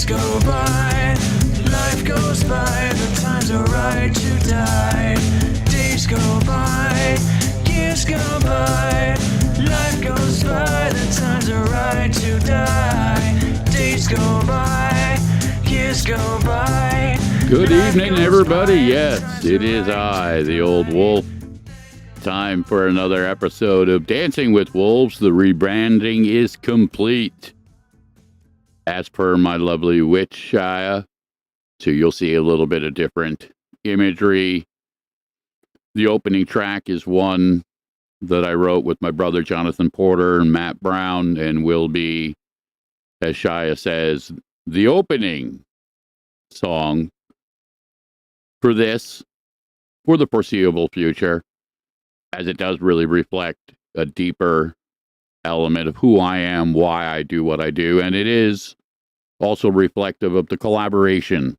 go by, life goes by, the times are right to die. Days go by, years go by, life goes by, the times are right to die. Days go by, years go by. Good evening, everybody. Yes, it is I, the old wolf. Time for another episode of Dancing with Wolves. The rebranding is complete. As per my lovely witch, Shiya. So you'll see a little bit of different imagery. The opening track is one that I wrote with my brother Jonathan Porter and Matt Brown, and will be, as Shiya says, the opening song for this, for the foreseeable future, as it does really reflect a deeper element of who I am, why I do what I do, and it is also reflective of the collaboration,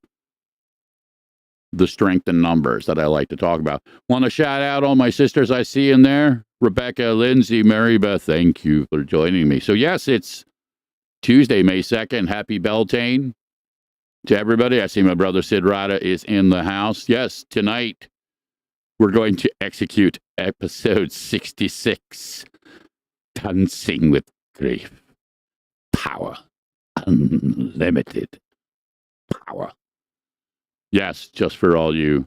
the strength in numbers that I like to talk about. Want to shout out all my sisters I see in there. Rebecca, Lindsay, Mary Beth, thank you for joining me. So yes, it's Tuesday, May 2nd. Happy Beltane to everybody. I see my brother Sid Ryder is in the house. Yes, tonight we're going to execute episode 66, Dancing with Grief. Power. Unlimited power. Yes, just for all you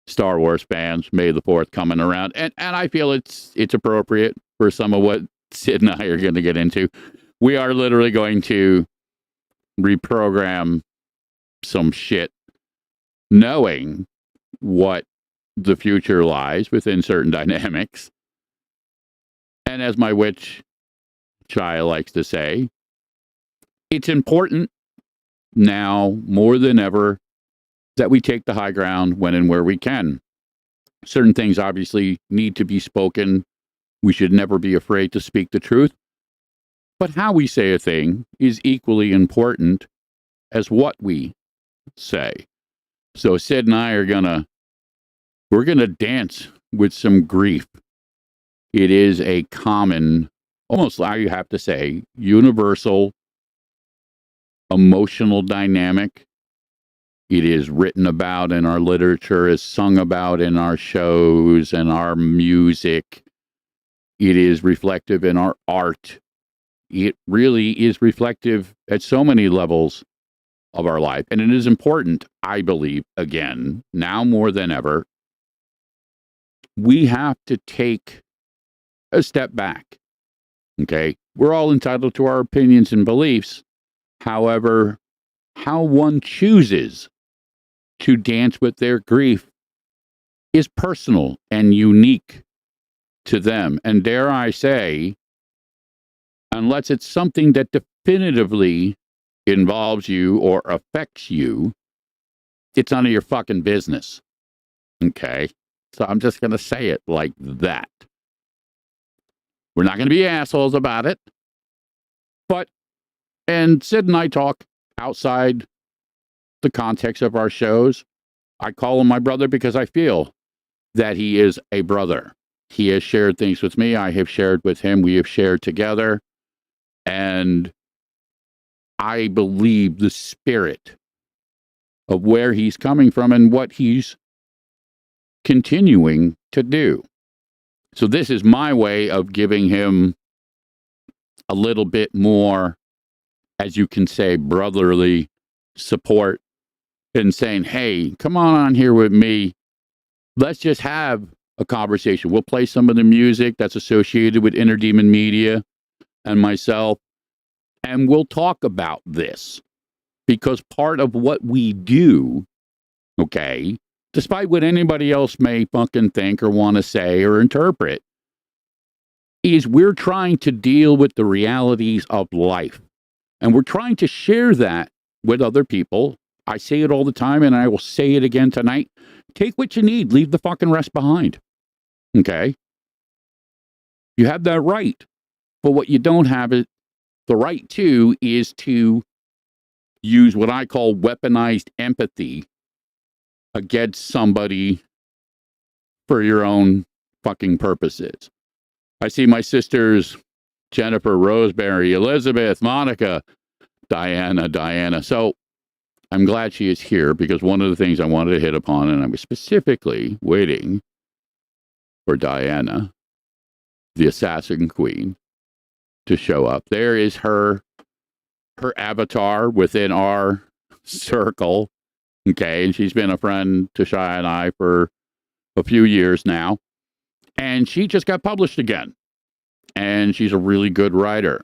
Star Wars fans, May the 4th coming around. And I feel it's appropriate for some of what Sid and I are going to get into. We are literally going to reprogram some shit, knowing what the future lies within certain dynamics. And as my witch Shiya likes to say, it's important now more than ever that we take the high ground when and where we can. Certain things obviously need to be spoken. We should never be afraid to speak the truth. But how we say a thing is equally important as what we say. So Sid and I are we're gonna dance with some grief. It is a common, almost I have to say, universal emotional dynamic. It is written about in our literature, is sung about in our shows and our music. It is reflective in our art. It really is reflective at so many levels of our life. And it is important, I believe, again, now more than ever, we have to take a step back. Okay? We're all entitled to our opinions and beliefs. However, how one chooses to dance with their grief is personal and unique to them. And dare I say, unless it's something that definitively involves you or affects you, it's none of your fucking business. Okay? So I'm just going to say it like that. We're not going to be assholes about it. And Sid and I talk outside the context of our shows. I call him my brother because I feel that he is a brother. He has shared things with me. I have shared with him. We have shared together. And I believe the spirit of where he's coming from and what he's continuing to do. So this is my way of giving him a little bit more, as you can say, brotherly support, and saying, hey, come on here with me. Let's just have a conversation. We'll play some of the music that's associated with Inner Demon Media and myself, and we'll talk about this. Because part of what we do, okay, despite what anybody else may fucking think or want to say or interpret, is we're trying to deal with the realities of life. And we're trying to share that with other people. I say it all the time, and I will say it again tonight. Take what you need. Leave the fucking rest behind. Okay? You have that right. But what you don't have it, the right to, is to use what I call weaponized empathy against somebody for your own fucking purposes. I see my sisters, Jennifer, Rosemary, Elizabeth, Monica, Diana. So I'm glad she is here because one of the things I wanted to hit upon, and I was specifically waiting for Diana, the Assassin Queen, to show up. There is her avatar within our circle. Okay, and she's been a friend to Shiya and I for a few years now. And she just got published again. And she's a really good writer.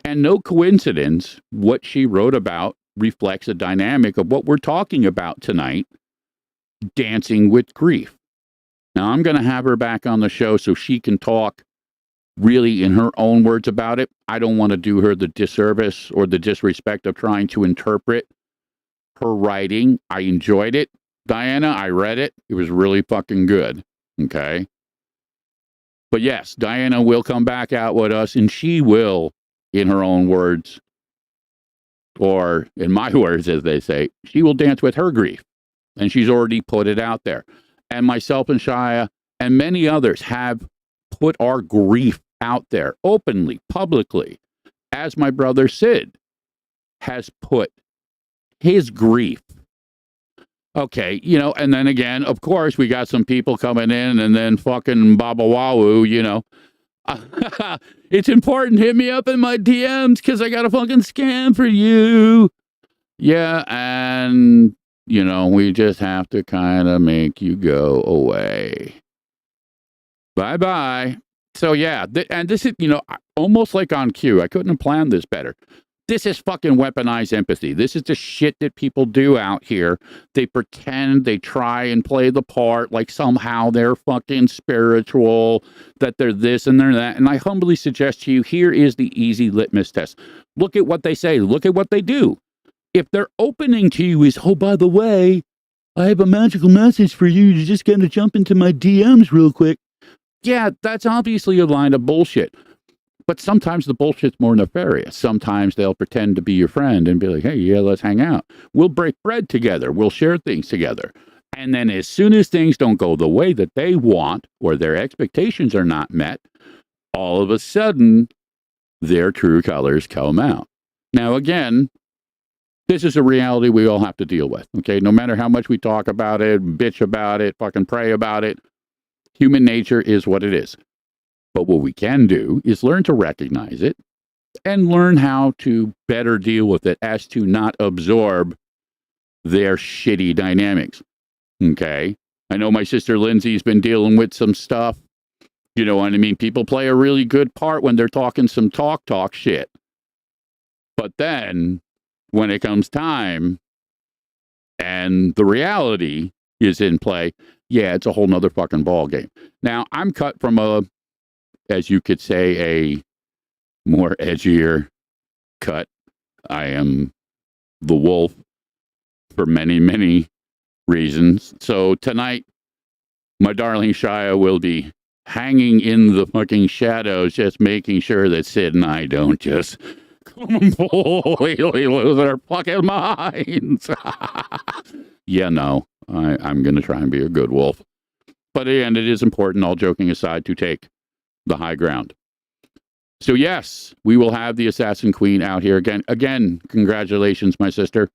And no coincidence, what she wrote about reflects a dynamic of what we're talking about tonight, dancing with grief. Now, I'm going to have her back on the show so she can talk really in her own words about it. I don't want to do her the disservice or the disrespect of trying to interpret her writing. I enjoyed it. Diana, I read it. It was really fucking good. Okay? But yes, Diana will come back out with us, and she will, in her own words, or in my words, as they say, she will dance with her grief. And she's already put it out there. And myself and Shiya and many others have put our grief out there openly, publicly, as my brother Sid has put his grief. Okay, you know, and then again, of course, we got some people coming in and then fucking Baba Wahoo, you know. It's important, hit me up in my DMs because I got a fucking scam for you. Yeah, and, you know, we just have to kind of make you go away. Bye-bye. So, yeah, and this is, you know, almost like on cue. I couldn't have planned this better. This is fucking weaponized empathy. This is the shit that people do out here. They pretend, they try and play the part like somehow they're fucking spiritual, that they're this and they're that. And I humbly suggest to you, here is the easy litmus test. Look at what they say. Look at what they do. If their opening to you is, oh, by the way, I have a magical message for you. You just got to jump into my DMs real quick. Yeah, that's obviously a line of bullshit. But sometimes the bullshit's more nefarious. Sometimes they'll pretend to be your friend and be like, hey, yeah, let's hang out. We'll break bread together. We'll share things together. And then as soon as things don't go the way that they want or their expectations are not met, all of a sudden, their true colors come out. Now, again, this is a reality we all have to deal with, okay? No matter how much we talk about it, bitch about it, fucking pray about it, human nature is what it is. But what we can do is learn to recognize it and learn how to better deal with it as to not absorb their shitty dynamics. Okay? I know my sister Lindsay's been dealing with some stuff. You know what I mean? People play a really good part when they're talking some talk shit. But then, when it comes time and the reality is in play, yeah, it's a whole nother fucking ball game. Now, I'm cut from a, as you could say, a more edgier cut. I am the wolf for many, many reasons. So tonight, my darling Shiya will be hanging in the fucking shadows, just making sure that Sid and I don't just completely lose our fucking minds. Yeah, no, I'm going to try and be a good wolf. But again, it is important, all joking aside, to take the high ground. So yes, we will have the Assassin Queen out here again. Again, congratulations, my sister.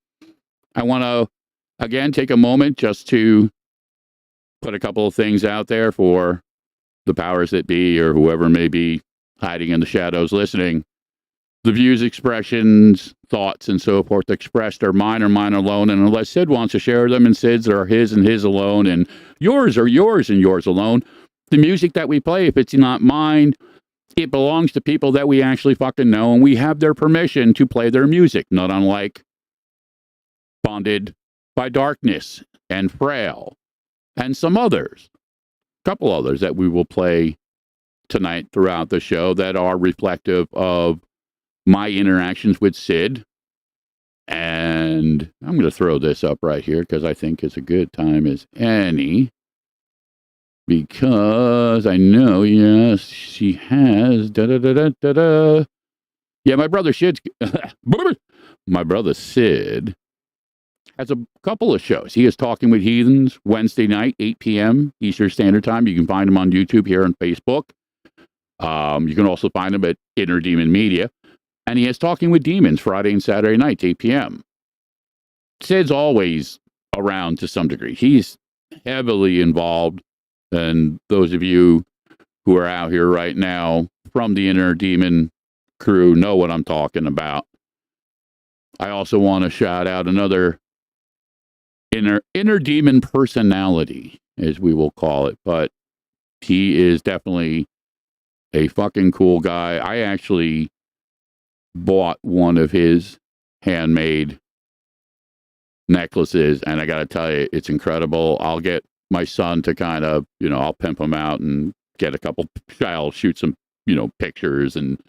I want to, again, take a moment just to put a couple of things out there for the powers that be or whoever may be hiding in the shadows listening. The views, expressions, thoughts, and so forth expressed are mine alone. And unless Sid wants to share them, and Sid's are his and his alone, and yours are yours and yours alone. The music that we play, if it's not mine, it belongs to people that we actually fucking know, and we have their permission to play their music, not unlike Bonded by Darkness and Frail and some others, a couple others that we will play tonight throughout the show that are reflective of my interactions with Sid. And I'm going to throw this up right here because I think it's a good time as any. Because I know, yes, she has. Yeah, my brother Sid. My brother Sid has a couple of shows. He is Talking with Heathens Wednesday night, 8 p.m. Eastern Standard Time. You can find him on YouTube here on Facebook. You can also find him at Inner Demon Media. And he has Talking with Demons Friday and Saturday nights, 8 p.m. Sid's always around to some degree. He's heavily involved. And those of you who are out here right now from the Inner Demon crew know what I'm talking about. I also want to shout out another inner demon personality, as we will call it. But he is definitely a fucking cool guy. I actually bought one of his handmade necklaces, and I got to tell you, it's incredible. I'll get my son to kind of, I'll pimp him out and get a couple, I'll shoot some, pictures, and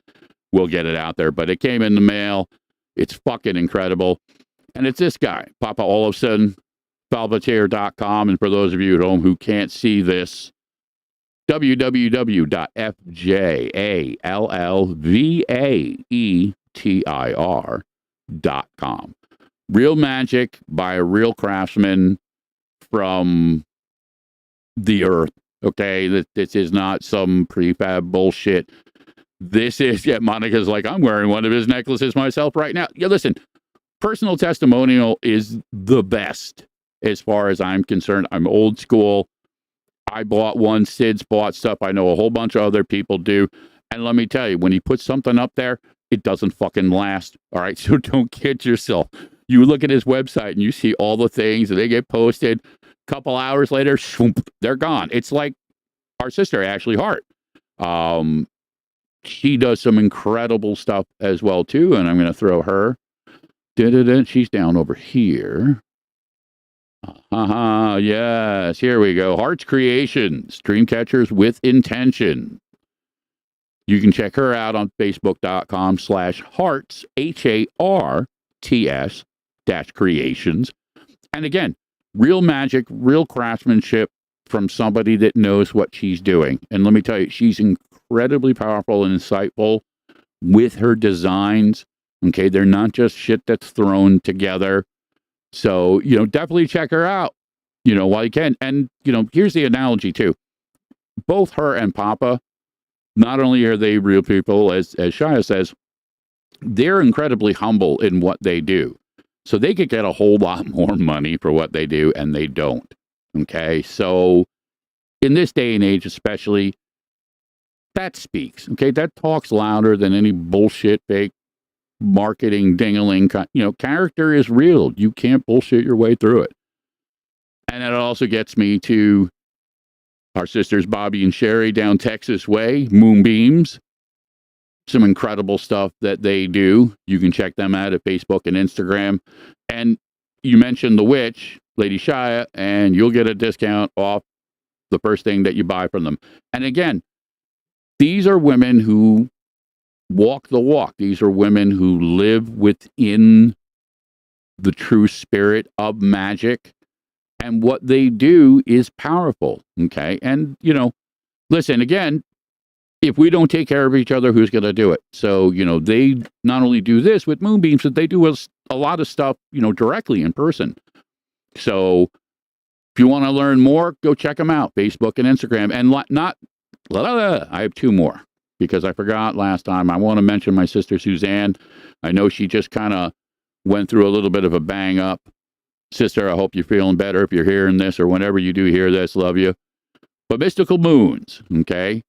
we'll get it out there. But it came in the mail. It's fucking incredible. And it's this guy, Papa Olofsson, Falbatier.com. And for those of you at home who can't see this, www.fjallvaetir.com. Real magic by a real craftsman from the earth. Okay, this is not some prefab bullshit. This is, Monica's like, I'm wearing one of his necklaces myself right now. Yeah, listen, personal testimonial is the best as far as I'm concerned. I'm old school. I bought one. Sid's bought stuff. I know a whole bunch of other people do. And let me tell you, when he puts something up there, it doesn't fucking last. All right, so don't kid yourself. You look at his website and you see all the things, and they get posted. A couple hours later, shoomp, they're gone. It's like our sister, Ashley Hart. She does some incredible stuff as well, too. And I'm going to throw her. She's down over here. Yes, here we go. Hearts Creations, Dream Catchers with Intention. You can check her out on Facebook.com/hearts, HARTS -creations. And again, real magic, real craftsmanship from somebody that knows what she's doing. And let me tell you, she's incredibly powerful and insightful with her designs. Okay, they're not just shit that's thrown together. So, definitely check her out, while you can. And, here's the analogy too. Both her and Papa, not only are they real people, as Shiya says, they're incredibly humble in what they do. So they could get a whole lot more money for what they do, and they don't. Okay, so in this day and age especially, that speaks. Okay, that talks louder than any bullshit, fake marketing ding-a-ling. Character is real. You can't bullshit your way through it. And it also gets me to our sisters Bobby and Sherry down Texas way, Moonbeams. Some incredible stuff that they do. You can check them out at Facebook and Instagram. And you mentioned the witch, Lady Shiya, and you'll get a discount off the first thing that you buy from them. And again, these are women who walk the walk. These are women who live within the true spirit of magic. And what they do is powerful. Okay. And, listen, again, if we don't take care of each other, who's going to do it? So, they not only do this with Moonbeams, but they do a lot of stuff, directly in person. So if you want to learn more, go check them out, Facebook and Instagram. And I have two more because I forgot last time. I want to mention my sister, Suzanne. I know she just kind of went through a little bit of a bang up. Sister, I hope you're feeling better if you're hearing this or whenever you do hear this. Love you. But Mystical Moons, okay?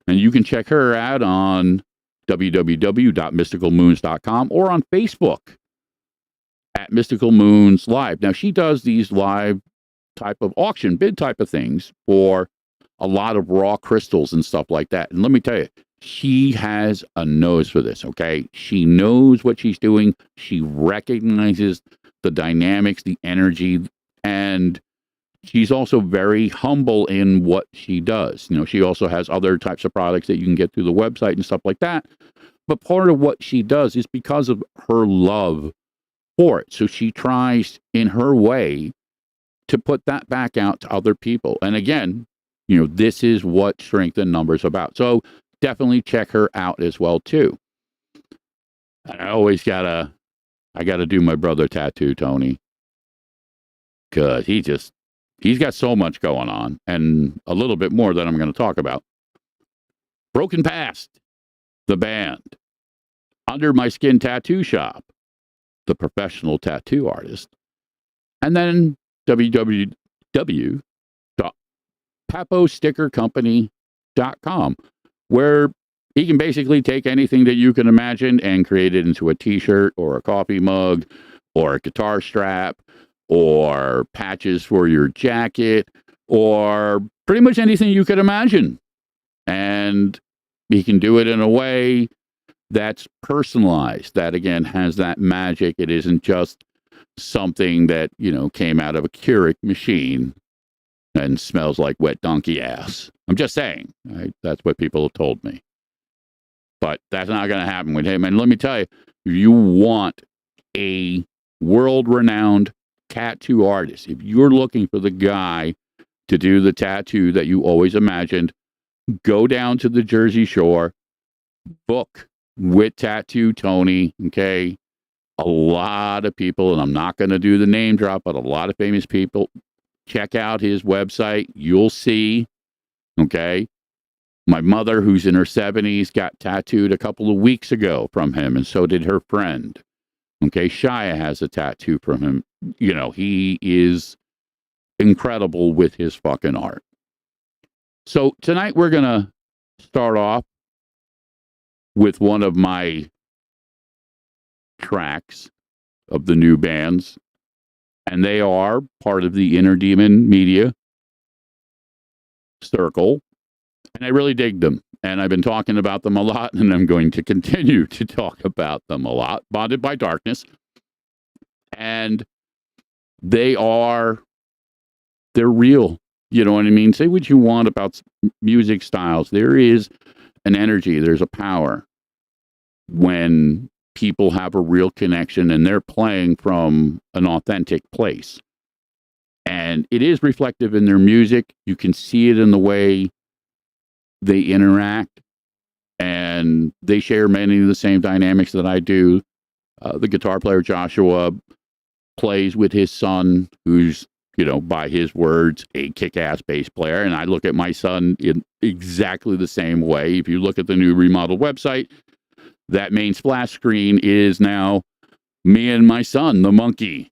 And you can check her out on www.mysticalmoons.com or on Facebook at Mystical Moons Live. Now, she does these live type of auction bid type of things for a lot of raw crystals and stuff like that. And let me tell you, she has a nose for this, okay? She knows what she's doing. She recognizes the dynamics, the energy, and she's also very humble in what she does. She also has other types of products that you can get through the website and stuff like that. But part of what she does is because of her love for it. So she tries in her way to put that back out to other people. And again, this is what Strength in Numbers about. So definitely check her out as well too. And I gotta do my brother tattoo, Tony. Cause he's got so much going on and a little bit more that I'm going to talk about. Broken Past, the band. Under My Skin Tattoo Shop, the professional tattoo artist. And then www.papostickercompany.com, where he can basically take anything that you can imagine and create it into a t-shirt or a coffee mug or a guitar strap or patches for your jacket or pretty much anything you could imagine. And he can do it in a way that's personalized, that again has that magic. It isn't just something that, came out of a Keurig machine and smells like wet donkey ass. I'm just saying. That's what people have told me. But that's not going to happen with him. And let me tell you, if you want a world-renowned tattoo artist, if you're looking for the guy to do the tattoo that you always imagined, go down to the Jersey Shore, book with Tattoo Tony, okay? A lot of people, and I'm not going to do the name drop, but a lot of famous people, check out his website. You'll see, okay? My mother, who's in her 70s, got tattooed a couple of weeks ago from him, and so did her friend. Okay, Shiya has a tattoo from him. He is incredible with his fucking art. So tonight we're going to start off with one of my tracks of the new bands, and they are part of the Inner Demon Media Circle, and I really dig them, and I've been talking about them a lot, and I'm going to continue to talk about them a lot. Bonded by Darkness, and they're real. You know what I mean? Say what you want about music styles. There is an energy, there's a power when people have a real connection and they're playing from an authentic place. And it is reflective in their music. You can see it in the way they interact, and they share many of the same dynamics that I do. The guitar player Joshua plays with his son, who's, by his words, a kick-ass bass player. And I look at my son in exactly the same way. If you look at the new remodeled website, that main splash screen is now me and my son, the monkey,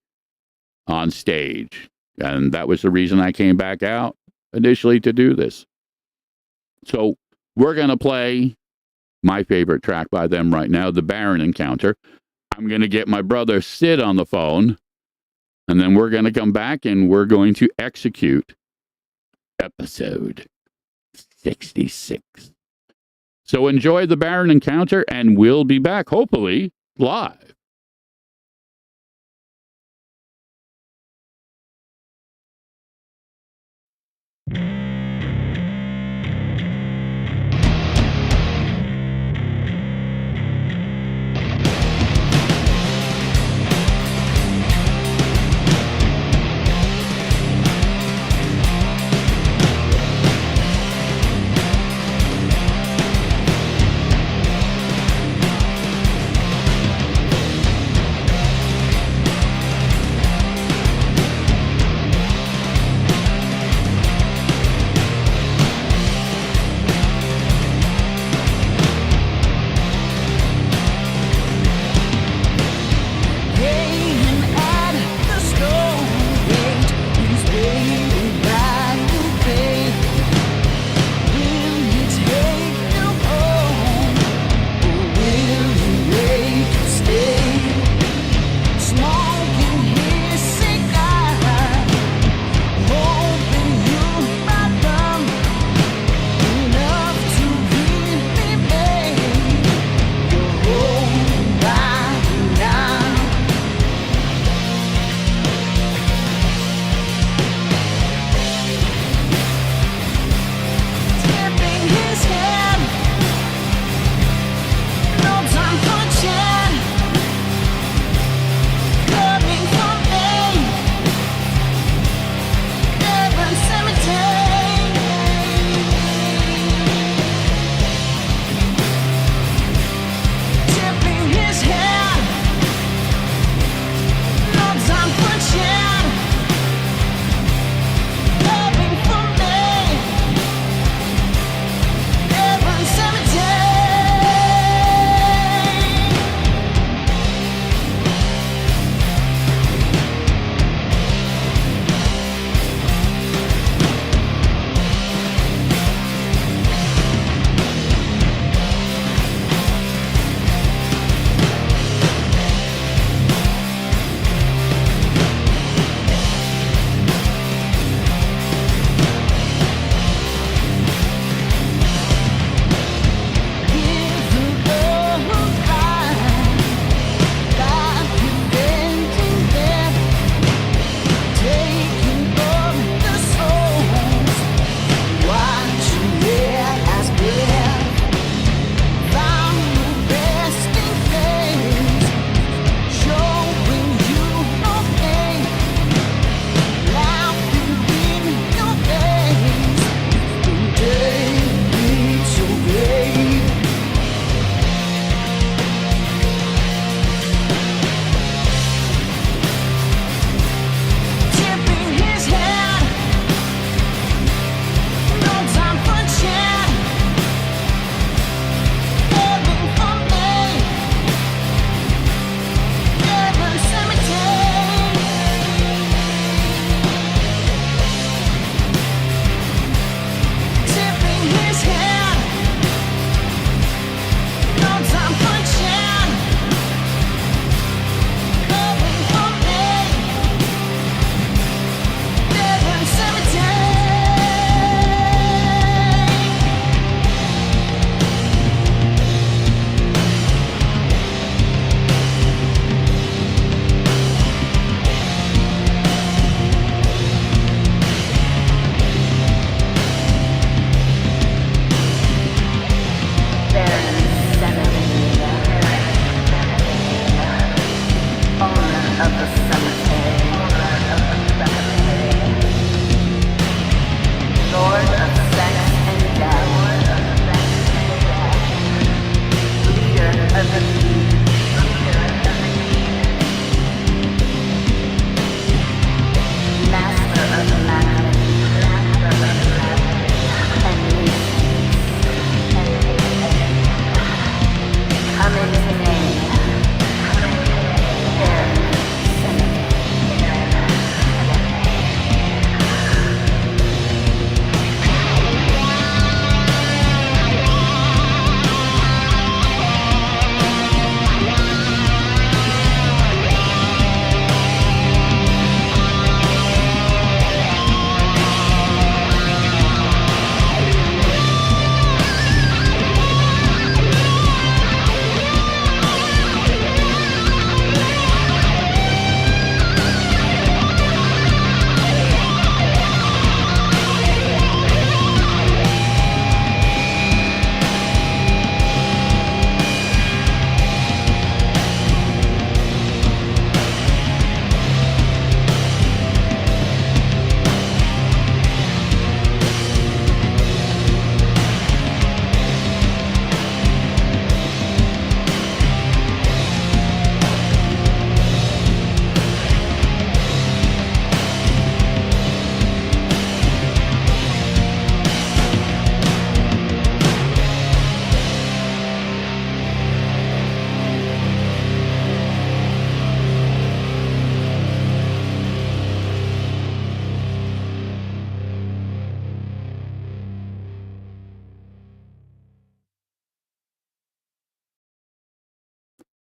on stage. And that was the reason I came back out initially to do this. So we're going to play my favorite track by them right now, The Baron Encounter. I'm going to get my brother Sid on the phone, and then we're going to come back and we're going to execute episode 66. So enjoy The Baron Encounter, and we'll be back, hopefully, live.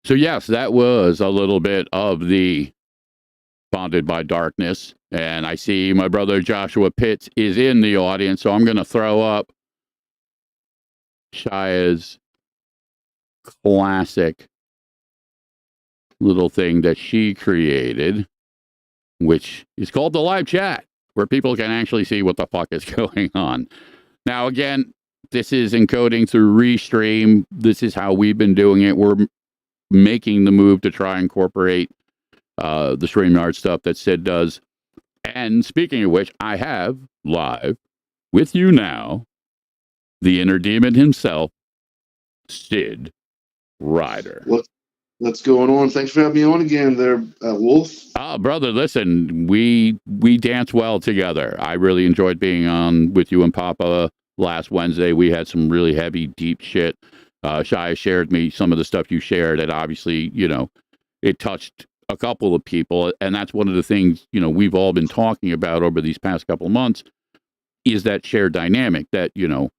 So, yes, that was a little bit of the Bonded by Darkness. And I see my brother Joshua Pitts is in the audience, so I'm going to throw up Shiya's classic little thing that she created, which is called the live chat, where people can actually see what the fuck is going on. Now, again, this is encoding through Restream. This is how we've been doing it. We're making the move to try and incorporate the StreamYard stuff that Sid does. And speaking of which, I have live with you now the inner demon himself, Sid Ryder. What's going on? Thanks for having me on again there, Wolf. Brother, listen, we dance well together. I really enjoyed being on with you and Papa last Wednesday. We had some really heavy, deep shit. Shiya shared me some of the stuff you shared, and obviously, you know, it touched a couple of people. And that's one of the things, you know, we've all been talking about over these past couple of months is that shared dynamic that, you know,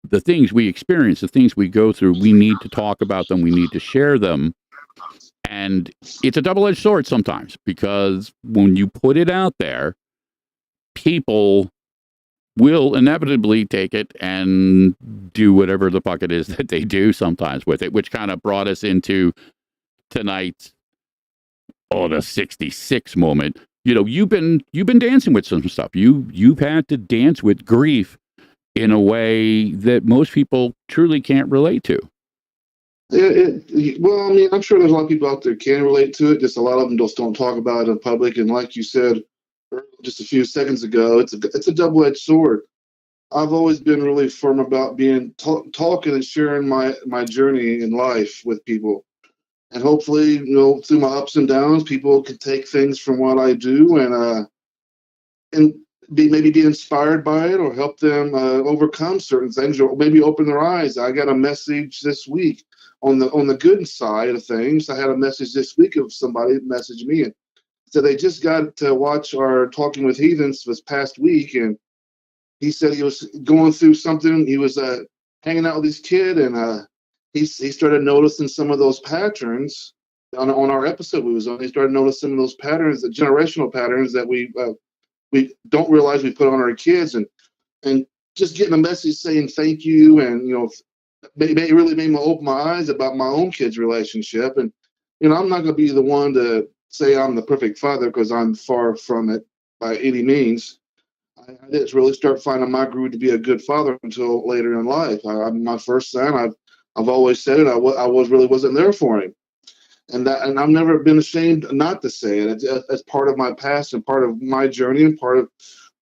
the things we experience, the things we go through, we need to talk about them. We need to share them. And it's a double-edged sword sometimes, because when you put it out there, people will inevitably take it and do whatever the fuck it is that they do sometimes with it, which kind of brought us into tonight's the 66 moment. You know, you've been dancing with some stuff. You've had to dance with grief in a way that most people truly can't relate to. Well, I mean, I'm sure there's a lot of people out there can relate to it. Just a lot of them just don't talk about it in public. And like you said just a few seconds ago, it's a double-edged sword. I've always been really firm about being talking and sharing my journey in life with people. And hopefully, you know, through my ups and downs, people can take things from what I do and maybe be inspired by it, or help them overcome certain things, or maybe open their eyes. I got a message this week on the good side of things. I had a message this week of somebody that messaged me and said they just got to watch our Talking with Heathens this past week, and he said he was going through something. He was hanging out with his kid, and he started noticing some of those patterns on our episode we was on. He started noticing some of those patterns, the generational patterns that we don't realize we put on our kids, and just getting a message saying thank you, and you know, it really made me open my eyes about my own kids' relationship. And you know, I'm not going to be the one to say I'm the perfect father, because I'm far from it by any means. I didn't really start finding my groove to be a good father until later in life. I'm my first son. I've always said it. I really wasn't there for him. And I've never been ashamed not to say it. It's part of my past and part of my journey, and part of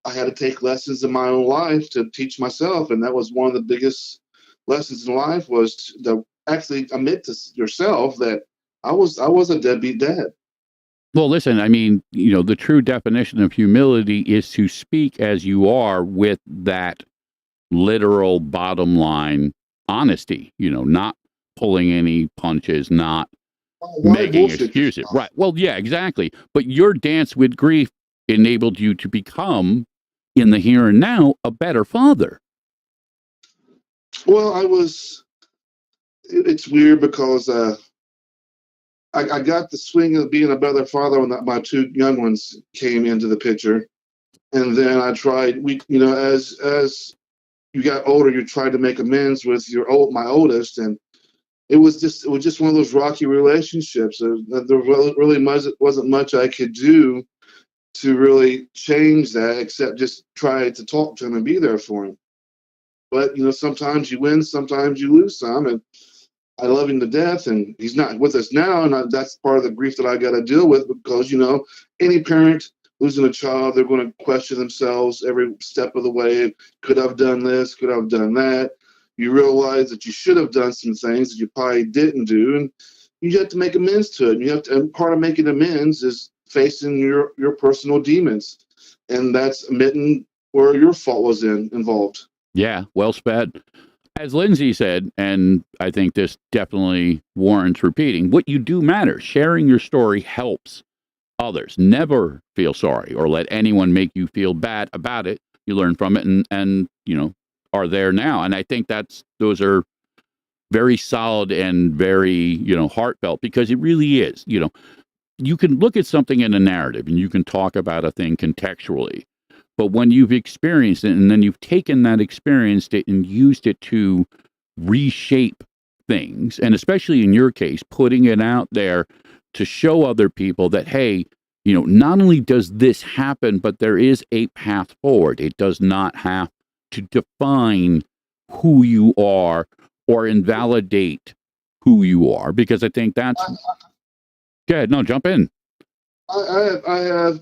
I had to take lessons in my own life to teach myself. And that was one of the biggest lessons in life, was to actually admit to yourself that I was a deadbeat dad. Well, listen, I mean, you know, the true definition of humility is to speak as you are with that literal bottom line honesty, you know, not pulling any punches, not making excuses. Right. Well, yeah, exactly. But your dance with grief enabled you to become, in the here and now, a better father. Well, it's weird because I got the swing of being a better father when my two young ones came into the picture. And then I tried, you know, as you got older, you tried to make amends with my oldest, and it was just one of those rocky relationships. There really wasn't much I could do to really change that, except just try to talk to him and be there for him. But you know, sometimes you win, sometimes you lose some, and I love him to death, and he's not with us now, and that's part of the grief that I got to deal with, because you know, any parent losing a child, they're going to question themselves every step of the way. Could I've done this? Could I've done that? You realize that you should have done some things that you probably didn't do, and you have to make amends to it. And part of making amends is facing your personal demons, and that's admitting where your fault was involved. Yeah, well sped. As Lindsay said, and I think this definitely warrants repeating, what you do matters. Sharing your story helps others. Never feel sorry or let anyone make you feel bad about it. You learn from it and you know, are there now. And I think those are very solid and very, heartfelt, because it really is. You can look at something in a narrative and you can talk about a thing contextually. But when you've experienced it and then you've taken that, experienced it, and used it to reshape things, and especially in your case, putting it out there to show other people that, hey, not only does this happen, but there is a path forward. It does not have to define who you are or invalidate who you are, because I think that's... Go ahead. No, jump in. I have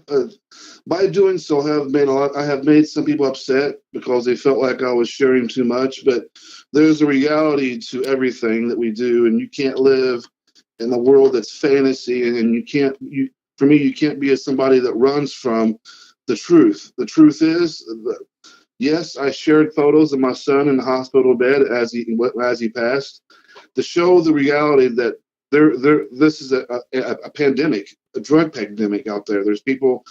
by doing so, I have made some people upset because they felt like I was sharing too much. But there's a reality to everything that we do, and you can't live in a world that's fantasy. And you can't. For me, you can't be somebody that runs from the truth. The truth is, yes, I shared photos of my son in the hospital bed as he passed, to show the reality that this is a pandemic, a drug pandemic out there. There's people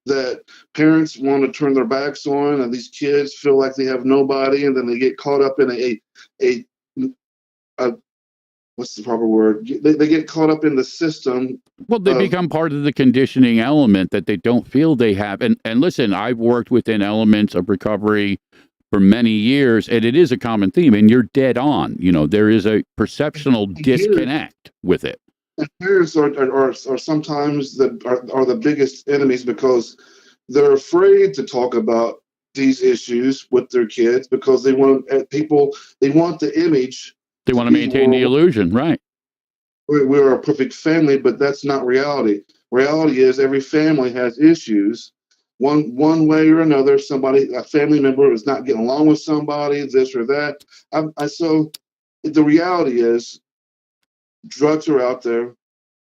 that parents want to turn their backs on, and these kids feel like they have nobody, and then they get caught up in a what's the proper word? They get caught up in the system. Well, they become part of the conditioning element that they don't feel they have. And listen, I've worked within elements of recovery for many years, and it is a common theme, and you're dead on. There is a perceptional disconnect with it. And parents are sometimes are the biggest enemies, because they're afraid to talk about these issues with their kids, because they want the image. They want to maintain the illusion, right? We're a perfect family, but that's not reality. Reality is every family has issues. One way or another, a family member is not getting along with somebody, this or that. So the reality is, drugs are out there.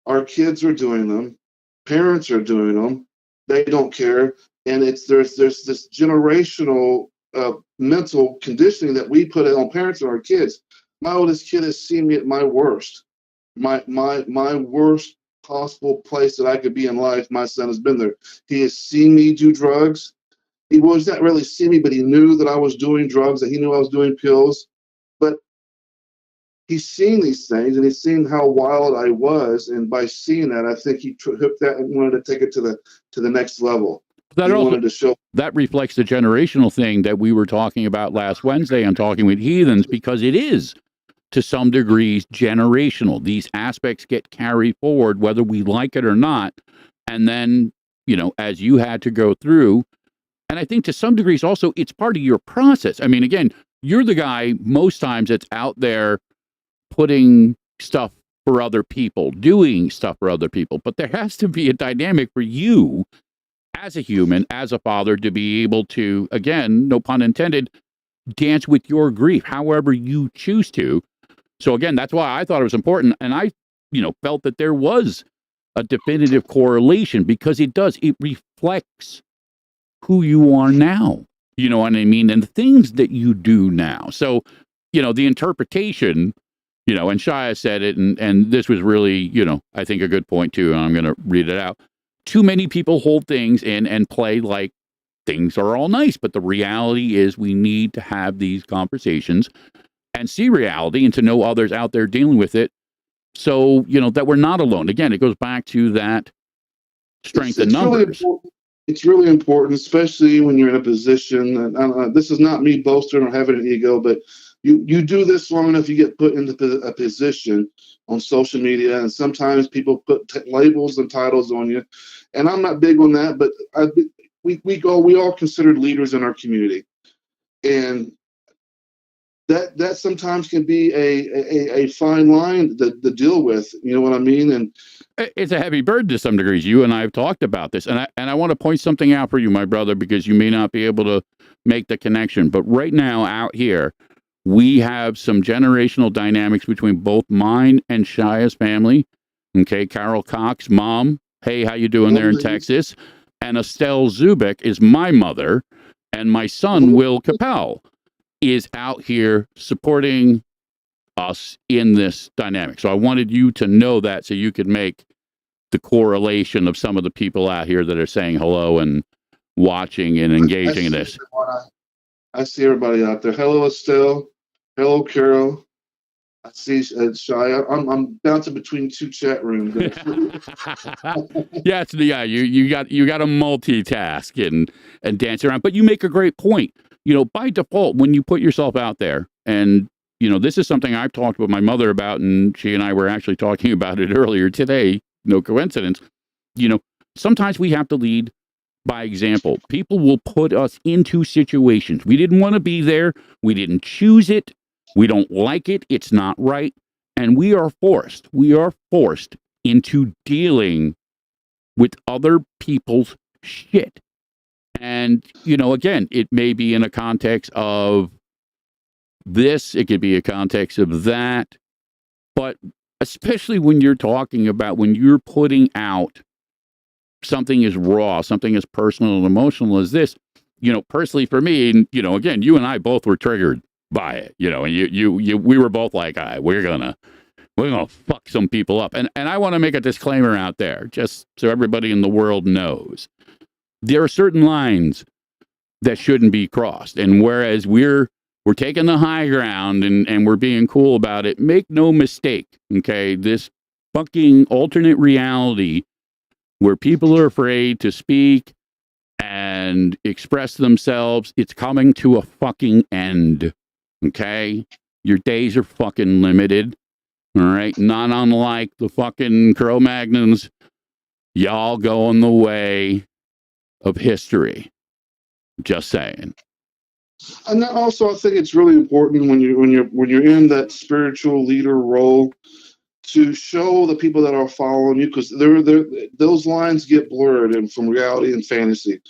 Our kids are doing them. Parents are doing them. They don't care. And there's this generational mental conditioning that we put on parents and our kids. My oldest kid has seen me at my worst. My worst possible place that I could be in life. My son has been there. He has seen me do drugs. He was not really seeing me, but he knew that I was doing drugs, that he knew I was doing pills. But he's seen these things, and he's seen how wild I was. And by seeing that, I think he took that and wanted to take it to the next level. Wanted to show. That reflects the generational thing that we were talking about last Wednesday on Talking with Heathens, because it is, to some degrees, generational. These aspects get carried forward, whether we like it or not. And then, as you had to go through, and I think to some degrees also, it's part of your process. I mean, again, you're the guy most times that's out there putting stuff for other people, doing stuff for other people. But there has to be a dynamic for you as a human, as a father, to be able to, again, no pun intended, dance with your grief, however you choose to. So again, that's why I thought it was important. And I, felt that there was a definitive correlation, because it reflects who you are now. You know what I mean? And the things that you do now. So, the interpretation, and Shiya said it, and this was really, I think a good point too, and I'm going to read it out. Too many people hold things in and play like things are all nice, but the reality is we need to have these conversations and see reality, and to know others out there dealing with it, so, that we're not alone. Again, it goes back to that strength in numbers. It's really important, especially when you're in a position, and this is not me boasting or having an ego, but you do this long enough, you get put into a position on social media, and sometimes people put labels and titles on you, and I'm not big on that, but we all considered leaders in our community, and that sometimes can be a fine line to deal with. You know what I mean? And it's a heavy burden to some degrees. You and I have talked about this, and I want to point something out for you, my brother, because you may not be able to make the connection. But right now, out here, we have some generational dynamics between both mine and Shiya's family. Okay, Carol Cox, mom. Hey, how you doing there in Texas? And Estelle Zubik is my mother, and my son, Will Capel, is out here supporting us in this dynamic. So I wanted you to know that, so you could make the correlation of some of the people out here that are saying hello and watching and engaging in this. I see everybody out there. Hello, Estelle. Hello, Carol. I see, Shiya. I'm bouncing between two chat rooms. Yes, yeah, you got to multitask and dance around. But you make a great point. You know, by default, when you put yourself out there, and you know, this is something I've talked with my mother about, and she and I were actually talking about it earlier today. No coincidence. You know, sometimes we have to lead by example. People will put us into situations. We didn't want to be there. We didn't choose it. We don't like it. It's not right. And we are forced into dealing with other people's shit. And, you know, again, it may be in a context of this, it could be a context of that. But especially when you're talking about when you're putting out something as raw, something as personal and emotional as this, you know, personally for me, and, you know, again, you and I both were triggered by it, you know, and we were both like, all right, we're gonna fuck some people up. And I want to make a disclaimer out there, just so everybody in the world knows. There are certain lines that shouldn't be crossed. And whereas we're taking the high ground and we're being cool about it, make no mistake, okay, this fucking alternate reality where people are afraid to speak and express themselves, it's coming to a fucking end. Okay? Your days are fucking limited. All right? Not unlike the fucking Cro-Magnons. Y'all going the way of history. Just saying. And then also, I think it's really important when you're in that spiritual leader role to show the people that are following you, because those lines get blurred and from reality and fantasy.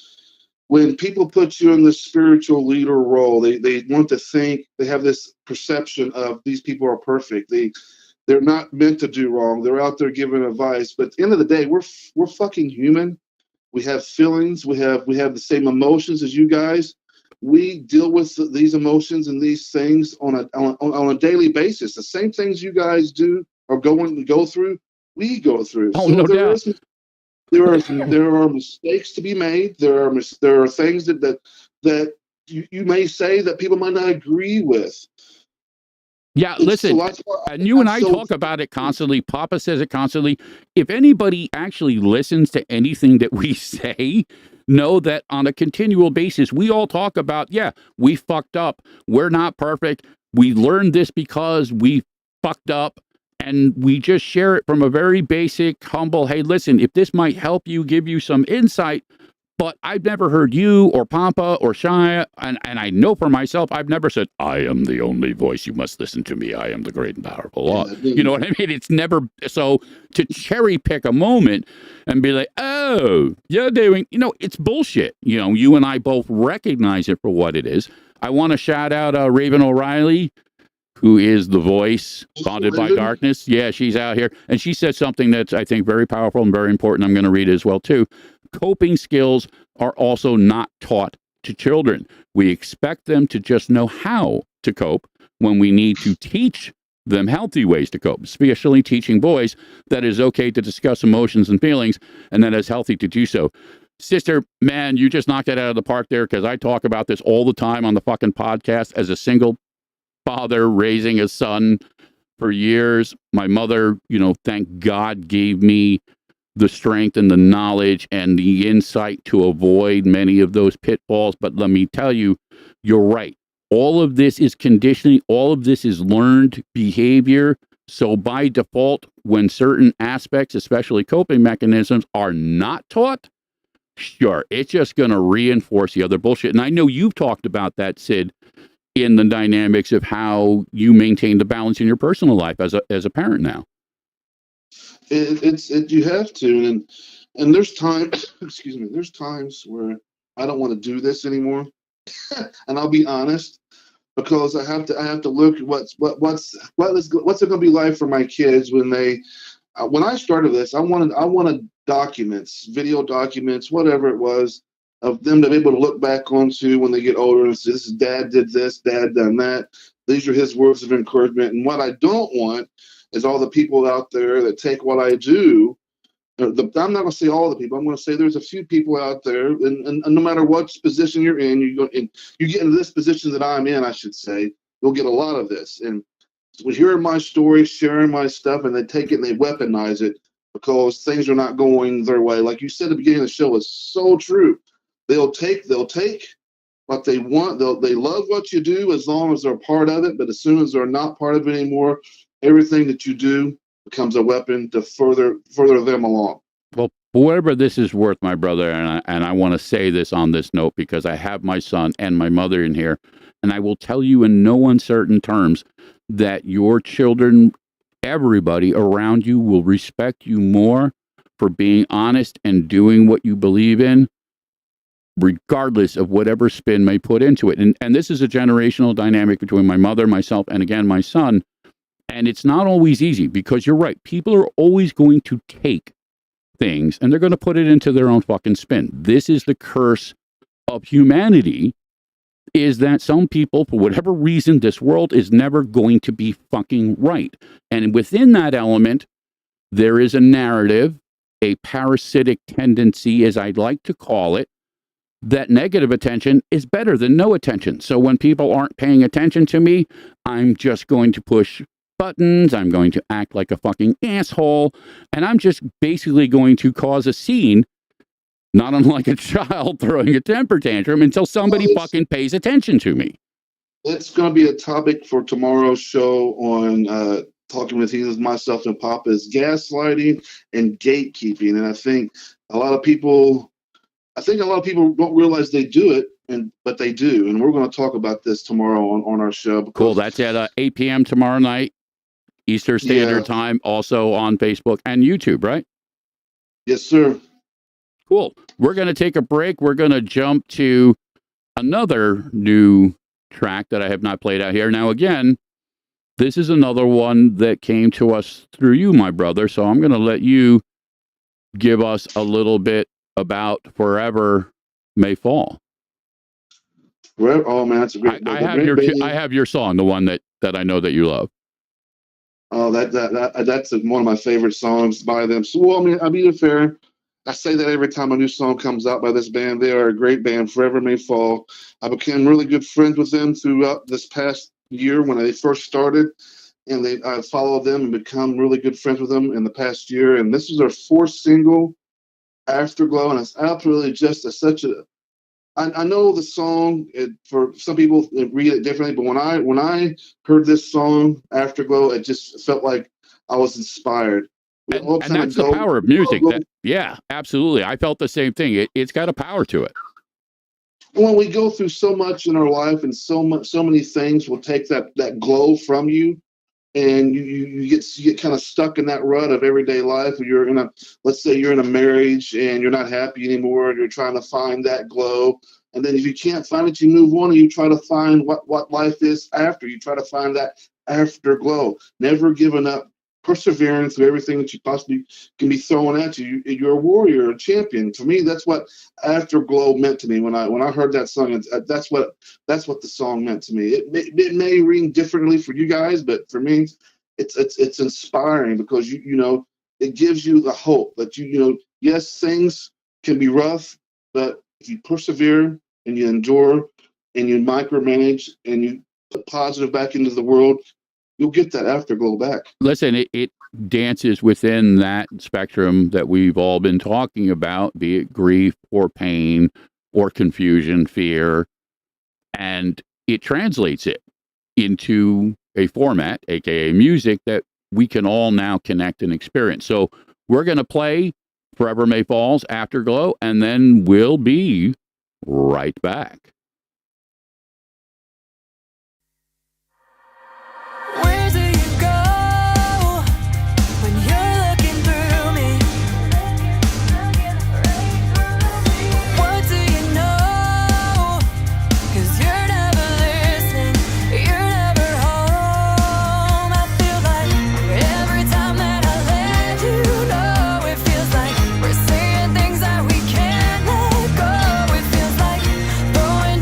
When people put you in the spiritual leader role, they want to think, they have this perception of these people are perfect. They're not meant to do wrong. They're out there giving advice. But at the end of the day, we're fucking human. We have feelings. We have the same emotions as you guys. We deal with these emotions and these things on a daily basis. The same things you guys do or go through, we go through. Oh, So no doubt. there are mistakes to be made. There are things that you may say that people might not agree with. Yeah, listen, and you and I talk about it constantly. Papa says it constantly. If anybody actually listens to anything that we say, know that on a continual basis, we all talk about, yeah, we fucked up. We're not perfect. We learned this because we fucked up. And we just share it from a very basic, humble, hey, listen, if this might help you, give you some insight, but I've never heard you or Papa or Shiya, and I know for myself, I've never said, I am the only voice, you must listen to me, I am the great and powerful law. You know what I mean? It's never, so to cherry pick a moment and be like, oh, you're doing, you know, it's bullshit. You know, you and I both recognize it for what it is. I want to shout out Raven O'Reilly, who is the voice bonded by darkness. Yeah, she's out here. And she said something that's, I think, very powerful and very important. I'm going to read it as well, too. Coping skills are also not taught to children. We expect them to just know how to cope when we need to teach them healthy ways to cope, especially teaching boys that it is okay to discuss emotions and feelings and that it's healthy to do so. Sister, man, you just knocked it out of the park there, because I talk about this all the time on the fucking podcast as a single father raising a son for years. My mother, you know, thank God, gave me the strength and the knowledge and the insight to avoid many of those pitfalls. But let me tell you, you're right. All of this is conditioning. All of this is learned behavior. So by default, when certain aspects, especially coping mechanisms, are not taught, sure, it's just going to reinforce the other bullshit. And I know you've talked about that, Sid, in the dynamics of how you maintain the balance in your personal life as a parent now. You have to, and there's times, excuse me, there's times where I don't want to do this anymore, and I'll be honest, because I have to look at what's it going to be like for my kids when I started this. I wanted documents, video documents, whatever it was, of them to be able to look back onto when they get older and say, this is Dad did this, Dad done that. These are his words of encouragement. And what I don't want is all the people out there that take what I do. I'm not going to say all the people. I'm going to say there's a few people out there, and no matter what position you're in, you get into this position that I'm in, I should say, you'll get a lot of this. And hearing my story, sharing my stuff, and they take it and they weaponize it because things are not going their way. Like you said at the beginning of the show, it's so true. They'll take what they want. They love what you do as long as they're part of it, but as soon as they're not part of it anymore, everything that you do becomes a weapon to further them along. Well, whatever this is worth, my brother, and I want to say this on this note because I have my son and my mother in here, and I will tell you in no uncertain terms that your children, everybody around you, will respect you more for being honest and doing what you believe in, regardless of whatever spin may put into it. And this is a generational dynamic between my mother, myself, and again, my son. And it's not always easy because you're right. People are always going to take things and they're going to put it into their own fucking spin. This is the curse of humanity, is that some people, for whatever reason, this world is never going to be fucking right. And within that element, there is a narrative, a parasitic tendency, as I'd like to call it, that negative attention is better than no attention. So when people aren't paying attention to me, I'm just going to push buttons, I'm going to act like a fucking asshole, and I'm just basically going to cause a scene, not unlike a child throwing a temper tantrum, until somebody fucking pays attention to me. It's going to be a topic for tomorrow's show on talking with myself and Papa, is gaslighting and gatekeeping. And I think a lot of people don't realize they do it, but they do. And we're going to talk about this tomorrow on our show. Cool. That's at 8 p.m. tomorrow night, Eastern Standard Time, also on Facebook and YouTube, right? Yes, sir. Cool. We're going to take a break. We're going to jump to another new track that I have not played out here. Now, again, this is another one that came to us through you, my brother. So I'm going to let you give us a little bit about Forever May Fall. Oh, man, that's a great. I have your song, the one that I know that you love. Oh, that's one of my favorite songs by them. So, well, I mean, I'll be fair. I say that every time a new song comes out by this band. They are a great band, Forever May Fall. I became really good friends with them throughout this past year when they first started, and I followed them and become really good friends with them in the past year. And this is their fourth single, Afterglow, and it's absolutely just such a. I know the song, for some people read it differently, but when I heard this song, Afterglow, it just felt like I was inspired. And that's the power of music. Yeah, absolutely. I felt the same thing. It's got a power to it. When we go through so much in our life, and so many things will take that glow from you, and you get kind of stuck in that rut of everyday life. Let's say you're in a marriage and you're not happy anymore, and you're trying to find that glow. And then if you can't find it, you move on and you try to find what life is after. You try to find that afterglow. Never giving up, persevering through everything that you possibly can be thrown at you. You're a warrior, a champion. For me, that's what Afterglow meant to me when I heard that song. That's what the song meant to me. It may ring differently for you guys, but for me, it's inspiring because you know it gives you the hope that yes, things can be rough, but if you persevere and you endure and you micromanage and you put positive back into the world, you'll get that afterglow back. Listen, it dances within that spectrum that we've all been talking about, be it grief or pain or confusion, fear, and it translates it into a format, aka music, that we can all now connect and experience. So we're going to play Forever May Fall's Afterglow, and then we'll be right back. Where do you go when you're looking through me? What do you know? 'Cause you're never listening, you're never home. I feel like every time that I let you know, it feels like we're saying things that we can't let go. It feels like throwing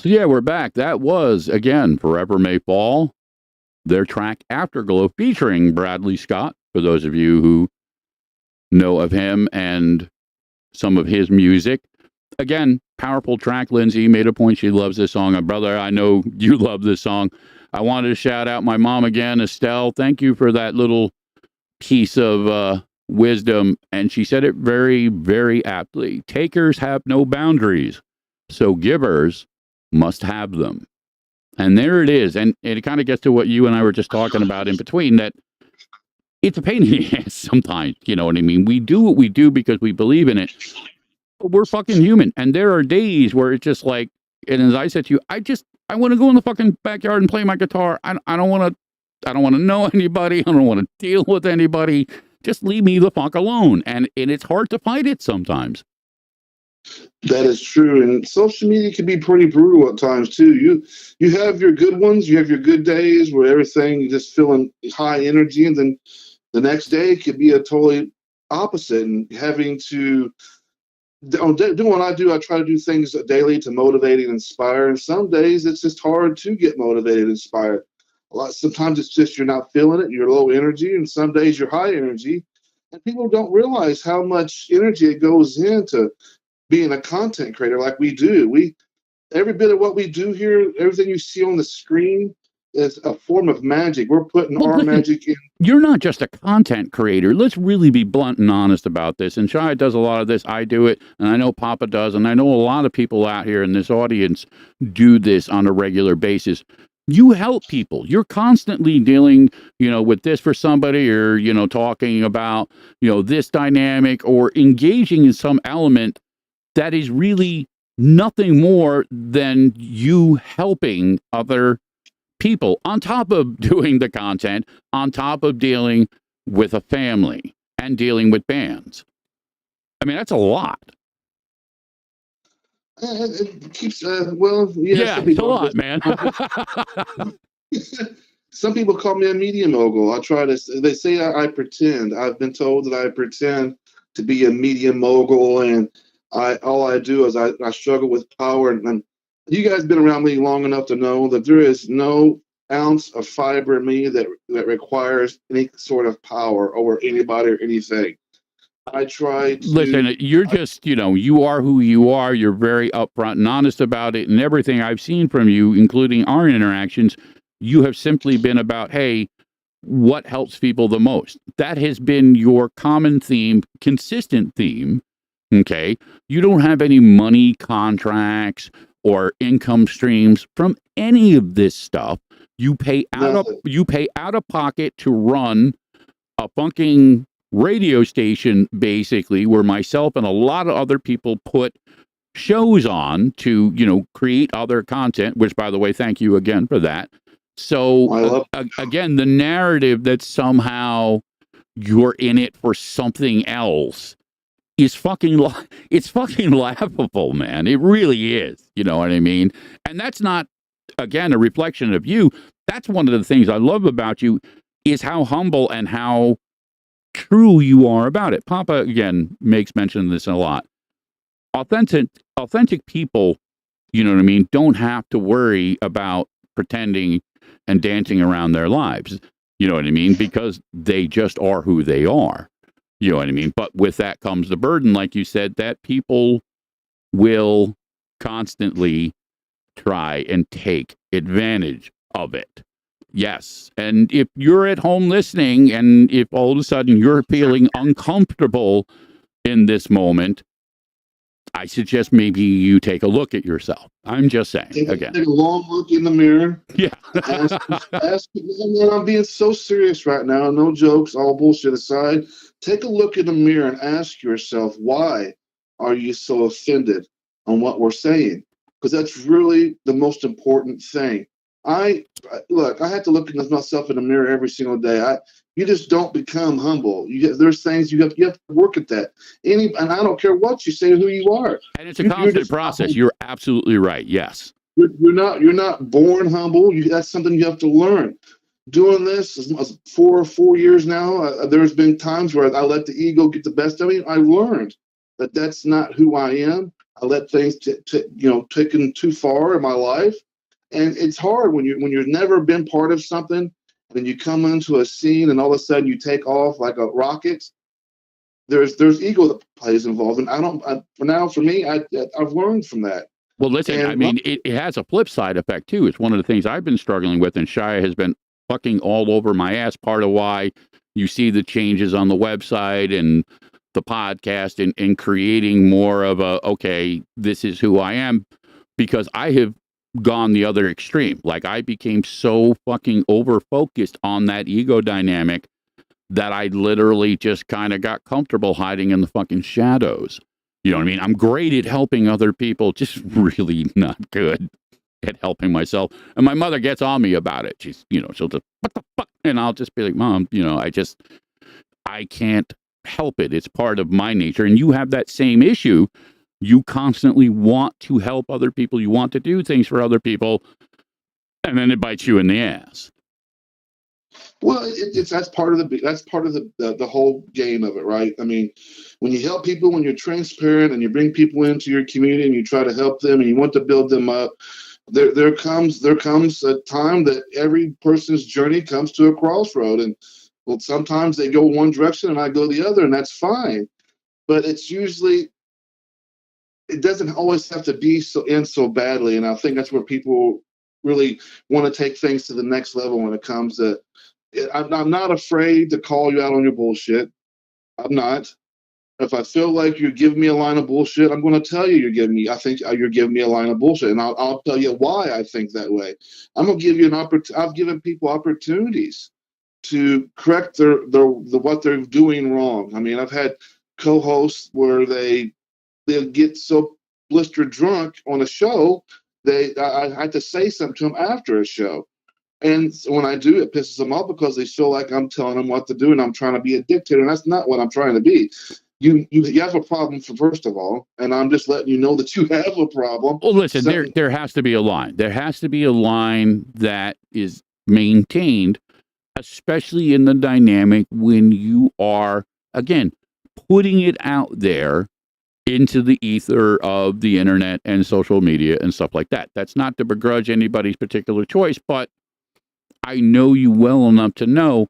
So yeah, we're back. That was, again, Forever May Fall, their track Afterglow featuring Bradley Scott, for those of you who know of him and some of his music. Again, powerful track. Lindsay made a point. She loves this song. Brother, I know you love this song. I wanted to shout out my mom again, Estelle. Thank you for that little piece of wisdom. And she said it very, very aptly. Takers have no boundaries, so givers must have them. And there it is. And it kind of gets to what you and I were just talking about in between, that it's a pain in the ass sometimes. You know what I mean? We do what we do because we believe in it. But we're fucking human. And there are days where it's just like, and as I said to you, I want to go in the fucking backyard and play my guitar. I don't want to know anybody. I don't want to deal with anybody. Just leave me the fuck alone. And it's hard to fight it sometimes. That is true, and social media can be pretty brutal at times too. You have your good ones, you have your good days where everything you just feeling high energy, and then the next day could be a totally opposite. And having to do what I do, I try to do things daily to motivate and inspire. And some days it's just hard to get motivated and inspired. Sometimes it's just you're not feeling it, you're low energy, and some days you're high energy. And people don't realize how much energy it goes into being a content creator like we do. Every bit of what we do here, everything you see on the screen is a form of magic. We're putting our magic in. You're not just a content creator. Let's really be blunt and honest about this. And Shiya does a lot of this. I do it. And I know Papa does. And I know a lot of people out here in this audience do this on a regular basis. You help people. You're constantly dealing, with this for somebody, or, talking about, this dynamic, or engaging in some element that is really nothing more than you helping other people, on top of doing the content, on top of dealing with a family and dealing with bands. I mean, that's a lot. It keeps, yeah, it's a lot, man. Some people call me a media mogul. They say I pretend. I've been told that I pretend to be a media mogul, and all I do is I struggle with power. And you guys been around me long enough to know that there is no ounce of fiber in me that requires any sort of power over anybody or anything. I try to listen. You're just, you are who you are. You're very upfront and honest about it, and everything I've seen from you, including our interactions, you have simply been about, hey, what helps people the most? That has been your common theme, consistent theme. Okay. You don't have any money contracts or income streams from any of this stuff. You pay out of pocket to run a fucking radio station, basically, where myself and a lot of other people put shows on to, create other content, which, by the way, thank you again for that. So again, the narrative that somehow you're in it for something else is it's fucking laughable, man. It really is. You know what I mean? And that's not, again, a reflection of you. That's one of the things I love about you, is how humble and how true you are about it. Papa, again, makes mention of this a lot. Authentic people, you know what I mean, don't have to worry about pretending and dancing around their lives. You know what I mean? Because they just are who they are. You know what I mean? But with that comes the burden, like you said, that people will constantly try and take advantage of it. Yes. And if you're at home listening, and if all of a sudden you're feeling uncomfortable in this moment, I suggest maybe you take a look at yourself. I'm just saying. Take a long look in the mirror. Yeah. ask, man, I'm being so serious right now. No jokes, all bullshit aside. Take a look in the mirror and ask yourself, why are you so offended on what we're saying? Because that's really the most important thing. I have to look at myself in the mirror every single day. You just don't become humble. There's things you have to work at that. And I don't care what you say, who you are. And it's a constant process. You're absolutely right. Yes. You're not born humble. That's something you have to learn. Doing this for 4 years now, there's been times where I let the ego get the best of me. I learned that that's not who I am. I let things taken too far in my life, and it's hard when you've never been part of something, and then you come into a scene, and all of a sudden you take off like a rocket. There's ego that plays involved, and for me, I've learned from that. Well, listen, And I mean, it has a flip side effect too. It's one of the things I've been struggling with, and Shiya has been fucking all over my ass. Part of why you see the changes on the website and the podcast and creating more of a, okay, this is who I am, because I have gone the other extreme. Like, I became so fucking over focused on that ego dynamic that I literally just kind of got comfortable hiding in the fucking shadows. You know what I mean? I'm great at helping other people, just really not good at helping myself. And my mother gets on me about it. She's, she'll just, what the fuck? And I'll just be like, Mom, I can't help it. It's part of my nature. And you have that same issue. You constantly want to help other people. You want to do things for other people. And then it bites you in the ass. Well, that's part of the whole game of it, right? I mean, when you help people, when you're transparent and you bring people into your community and you try to help them and you want to build them up, there comes a time that every person's journey comes to a crossroad, and well, sometimes they go one direction and I go the other, and that's fine. But it doesn't always have to be so badly, and I think that's where people really want to take things to the next level when it comes to. I'm not afraid to call you out on your bullshit. I'm not. If I feel like you're giving me a line of bullshit, I'm going to tell you I think you're giving me a line of bullshit, and I'll tell you why I think that way. I'm going to give you an opportunity. I've given people opportunities to correct what they're doing wrong. I mean, I've had co-hosts where they'll get so blistered drunk on a show, I had to say something to them after a show. And when I do, it pisses them off because they feel like I'm telling them what to do and I'm trying to be a dictator. And that's not what I'm trying to be. You have a problem, first of all, and I'm just letting you know that you have a problem. Well, listen, there has to be a line. There has to be a line that is maintained, especially in the dynamic when you are, again, putting it out there into the ether of the internet and social media and stuff like that. That's not to begrudge anybody's particular choice, but I know you well enough to know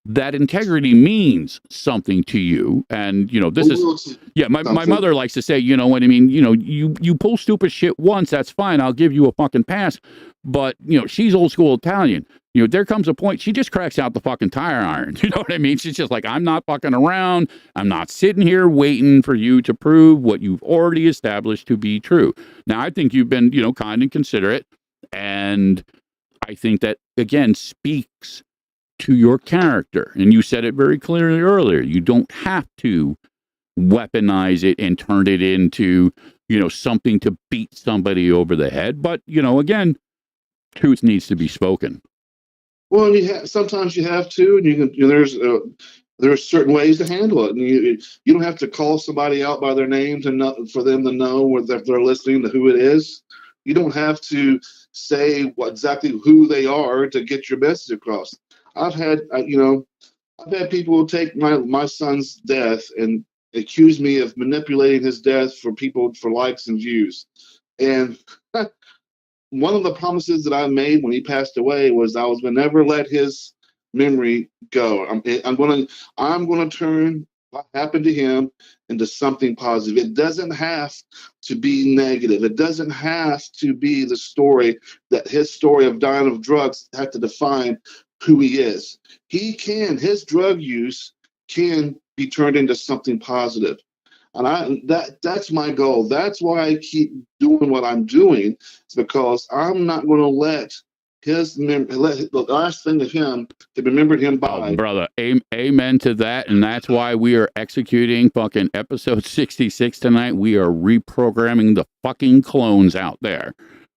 that integrity means something to you. And, this is, my mother likes to say, you know what I mean? You pull stupid shit once, that's fine. I'll give you a fucking pass. But, she's old school Italian. There comes a point, she just cracks out the fucking tire iron. You know what I mean? She's just like, I'm not fucking around. I'm not sitting here waiting for you to prove what you've already established to be true. Now, I think you've been, kind and considerate. And I think that, again, speaks to your character. And you said it very clearly earlier. You don't have to weaponize it and turn it into, something to beat somebody over the head. But, again, truth needs to be spoken. Well, sometimes you have to, and there's certain ways to handle it. And you don't have to call somebody out by their name for them to know if they're listening to who it is. You don't have to say exactly who they are to get your message across. I've had people take my son's death and accuse me of manipulating his death for likes and views. And one of the promises that I made when he passed away was I was going to never let his memory go. I'm going to turn what happened to him into something positive. It doesn't have to be negative. It doesn't have to be the story that his story of dying of drugs had to define who he is. His drug use can be turned into something positive. And that's my goal. That's why I keep doing what I'm doing. It's because I'm not going to let the last thing of him to remember him by. Oh, brother, amen to that. And that's why we are executing fucking episode 66 tonight. We are reprogramming the fucking clones out there.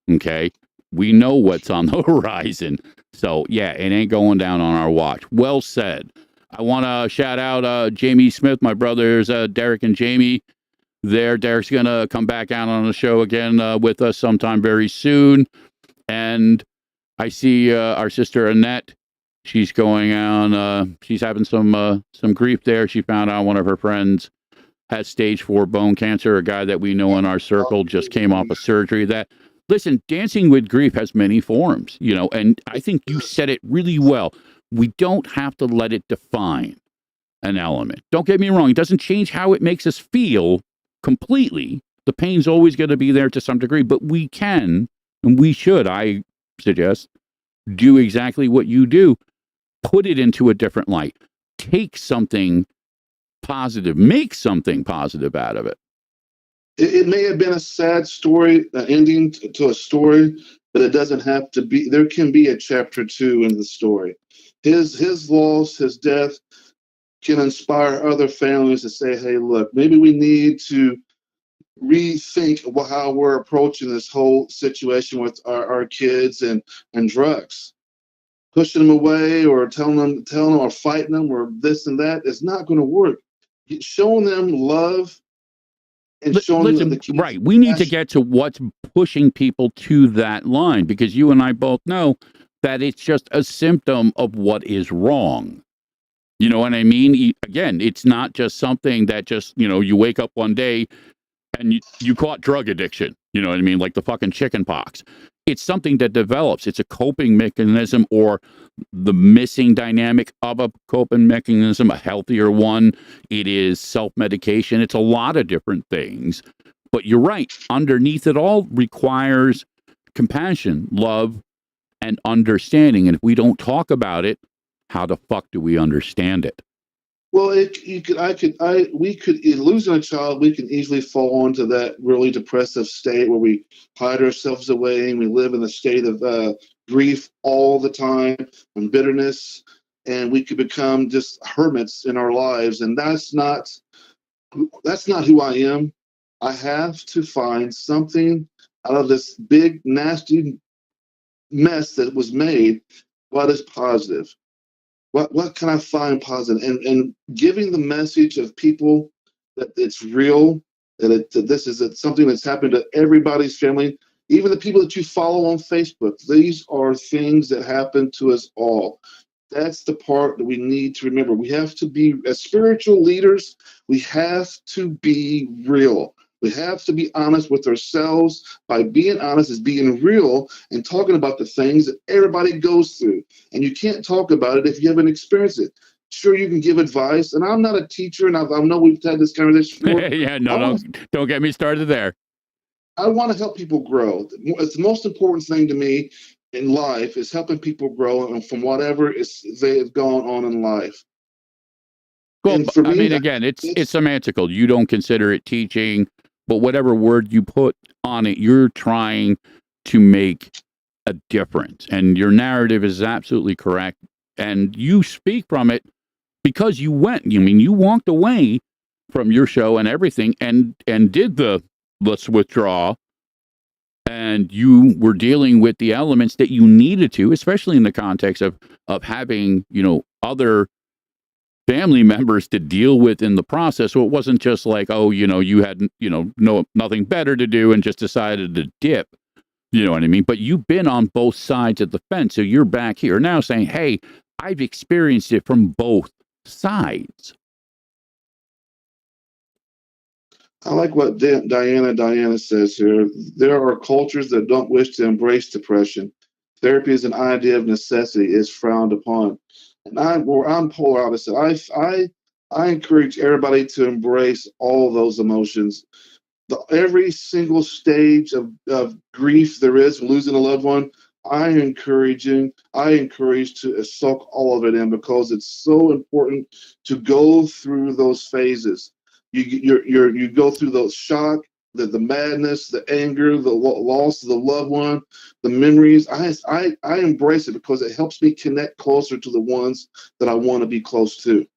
Okay? We know what's on the horizon. So, yeah, it ain't going down on our watch. Well said. I want to shout out Jamie Smith, my brothers, Derek and Jamie. Derek's going to come back out on the show again with us sometime very soon. And I see our sister Annette. She's going on. She's having some grief there. She found out one of her friends has stage 4 bone cancer. A guy that we know in our circle just came off a surgery. That, listen, dancing with grief has many forms, you know, and I think you said it really well. We don't have to let it define an element. Don't get me wrong. It doesn't change how it makes us feel completely. The pain's always going to be there to some degree, but we can, and we should, I suggest, do exactly what you do. Put it into a different light. Take something positive. Make something positive out of it. It may have been a sad story, an ending to a story, but it doesn't have to be. There can be a chapter 2 in the story. His loss, his death, can inspire other families to say, hey, look, maybe we need to rethink about how we're approaching this whole situation with our kids and drugs. Pushing them away or telling them or fighting them or this and that is not going to work. Showing them love and showing them the kids. Right. We need to get to what's pushing people to that line, because you and I both know that it's just a symptom of what is wrong. You know what I mean? Again, it's not just something that just, you know, you wake up one day and you caught drug addiction. You know what I mean? Like the fucking chicken pox. It's something that develops. It's a coping mechanism, or the missing dynamic of a coping mechanism, a healthier one. It is self-medication. It's a lot of different things. But you're right. Underneath it all requires compassion, love, and understanding. And if we don't talk about it, how the fuck do we understand it? Well, we could, in losing a child, we can easily fall into that really depressive state where we hide ourselves away and we live in a state of grief all the time and bitterness, and we could become just hermits in our lives. And that's not who I am. I have to find something out of this big, nasty mess that was made, what is positive. What can I find positive? And giving the message of people that it's real, that this is something that's happened to everybody's family, even the people that you follow on Facebook. These are things that happen to us all. That's the part that we need to remember. We have to be, as spiritual leaders, we have to be real. We have to be honest with ourselves. By being honest is being real and talking about the things that everybody goes through. And you can't talk about it if you haven't experienced it. Sure, you can give advice, and I'm not a teacher, and I know we've had this conversation before. Yeah, no, don't get me started there. I want to help people grow. It's the most important thing to me in life is helping people grow and from whatever they've gone on in life. Well, And for me, I mean, again, it's semantical. You don't consider it teaching, but whatever word you put on it, you're trying to make a difference. And your narrative is absolutely correct. And you speak from it because you walked away from your show and everything and did the let's withdraw. And you were dealing with the elements that you needed to, especially in the context of having, you know, other family members to deal with in the process. So it wasn't just like, oh, you know, you had, you know, nothing better to do and just decided to dip. You know what I mean? But you've been on both sides of the fence. So you're back here now saying, hey, I've experienced it from both sides. I like what Diana says here. There are cultures that don't wish to embrace depression. Therapy is an idea of necessity, is frowned upon. And I'm polar opposite. I encourage everybody to embrace all those emotions. Every single stage of grief there is, losing a loved one, I encourage to soak all of it in, because it's so important to go through those phases. You go through those shock, the madness, the anger, the loss of the loved one, the memories. I embrace it because it helps me connect closer to the ones that I want to be close to.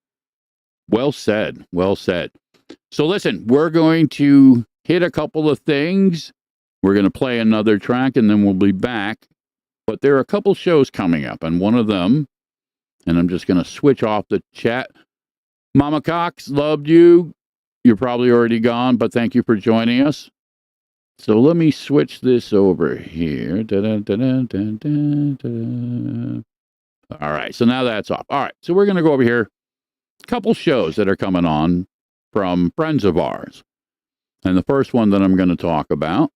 Well said. Well said. So listen, we're going to hit a couple of things. We're going to play another track and then we'll be back. But there are a couple shows coming up, and one of them, and I'm just going to switch off the chat. Mama Cox, loved you. You're probably already gone, but thank you for joining us. So let me switch this over here. All right, so now that's off. All right, so we're going to go over here. A couple shows that are coming on from friends of ours. And the first one that I'm going to talk about,